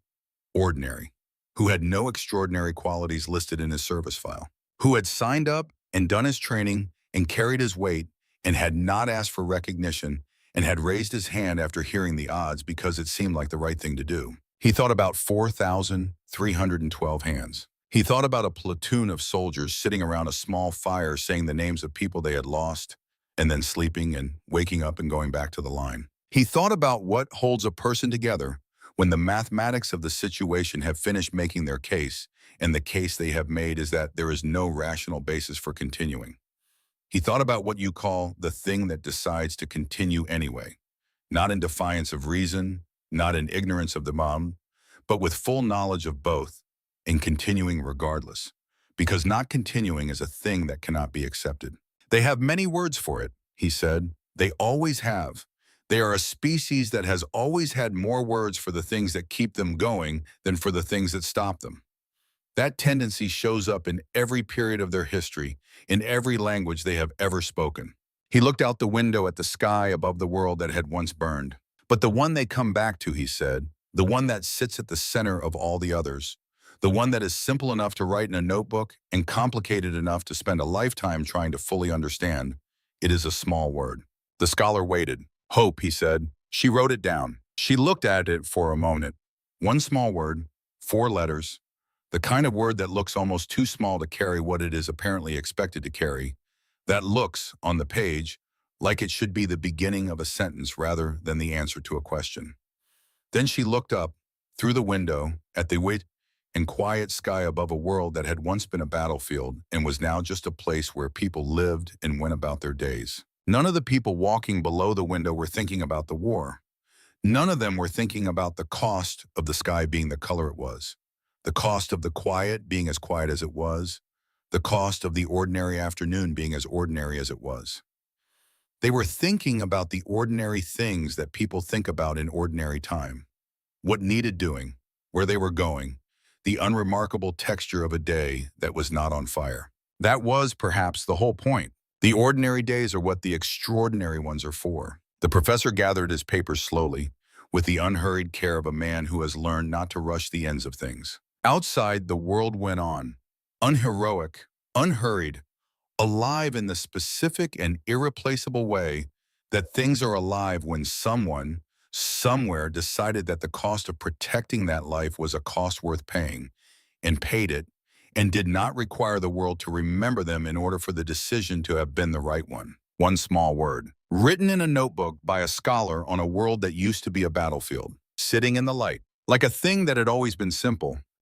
S1: ordinary, who had no extraordinary qualities listed in his service file, who had signed up and done his training and carried his weight and had not asked for recognition and had raised his hand after hearing the odds because it seemed like the right thing to do. He thought about 4,312 hands. He thought about a platoon of soldiers sitting around a small fire saying the names of people they had lost, and then sleeping and waking up and going back to the line. He thought about what holds a person together when the mathematics of the situation have finished making their case, and the case they have made is that there is no rational basis for continuing. He thought about what you call the thing that decides to continue anyway, not in defiance of reason, not in ignorance of the mom, but with full knowledge of both, and continuing regardless, because not continuing is a thing that cannot be accepted. They have many words for it, he said. They always have. They are a species that has always had more words for the things that keep them going than for the things that stop them. That tendency shows up in every period of their history, in every language they have ever spoken. He looked out the window at the sky above the world that had once burned. But the one they come back to, he said, the one that sits at the center of all the others, the one that is simple enough to write in a notebook and complicated enough to spend a lifetime trying to fully understand, it is a small word. The scholar waited. Hope, he said. She wrote it down. She looked at it for a moment. One small word, 4 letters, the kind of word that looks almost too small to carry what it is apparently expected to carry, that looks, on the page, like it should be the beginning of a sentence rather than the answer to a question. Then she looked up, through the window, at the wet and quiet sky above a world that had once been a battlefield and was now just a place where people lived and went about their days. None of the people walking below the window were thinking about the war. None of them were thinking about the cost of the sky being the color it was, the cost of the quiet being as quiet as it was, the cost of the ordinary afternoon being as ordinary as it was. They were thinking about the ordinary things that people think about in ordinary time, what needed doing, where they were going, the unremarkable texture of a day that was not on fire. That was, perhaps, the whole point. The ordinary days are what the extraordinary ones are for. The professor gathered his papers slowly, with the unhurried care of a man who has learned not to rush the ends of things. Outside, the world went on, unheroic, unhurried, alive in the specific and irreplaceable way that things are alive when someone, somewhere decided that the cost of protecting that life was a cost worth paying, and paid it, and did not require the world to remember them in order for the decision to have been the right one. One small word, written in a notebook by a scholar on a world that used to be a battlefield, sitting in the light. Like a thing that had always been simple,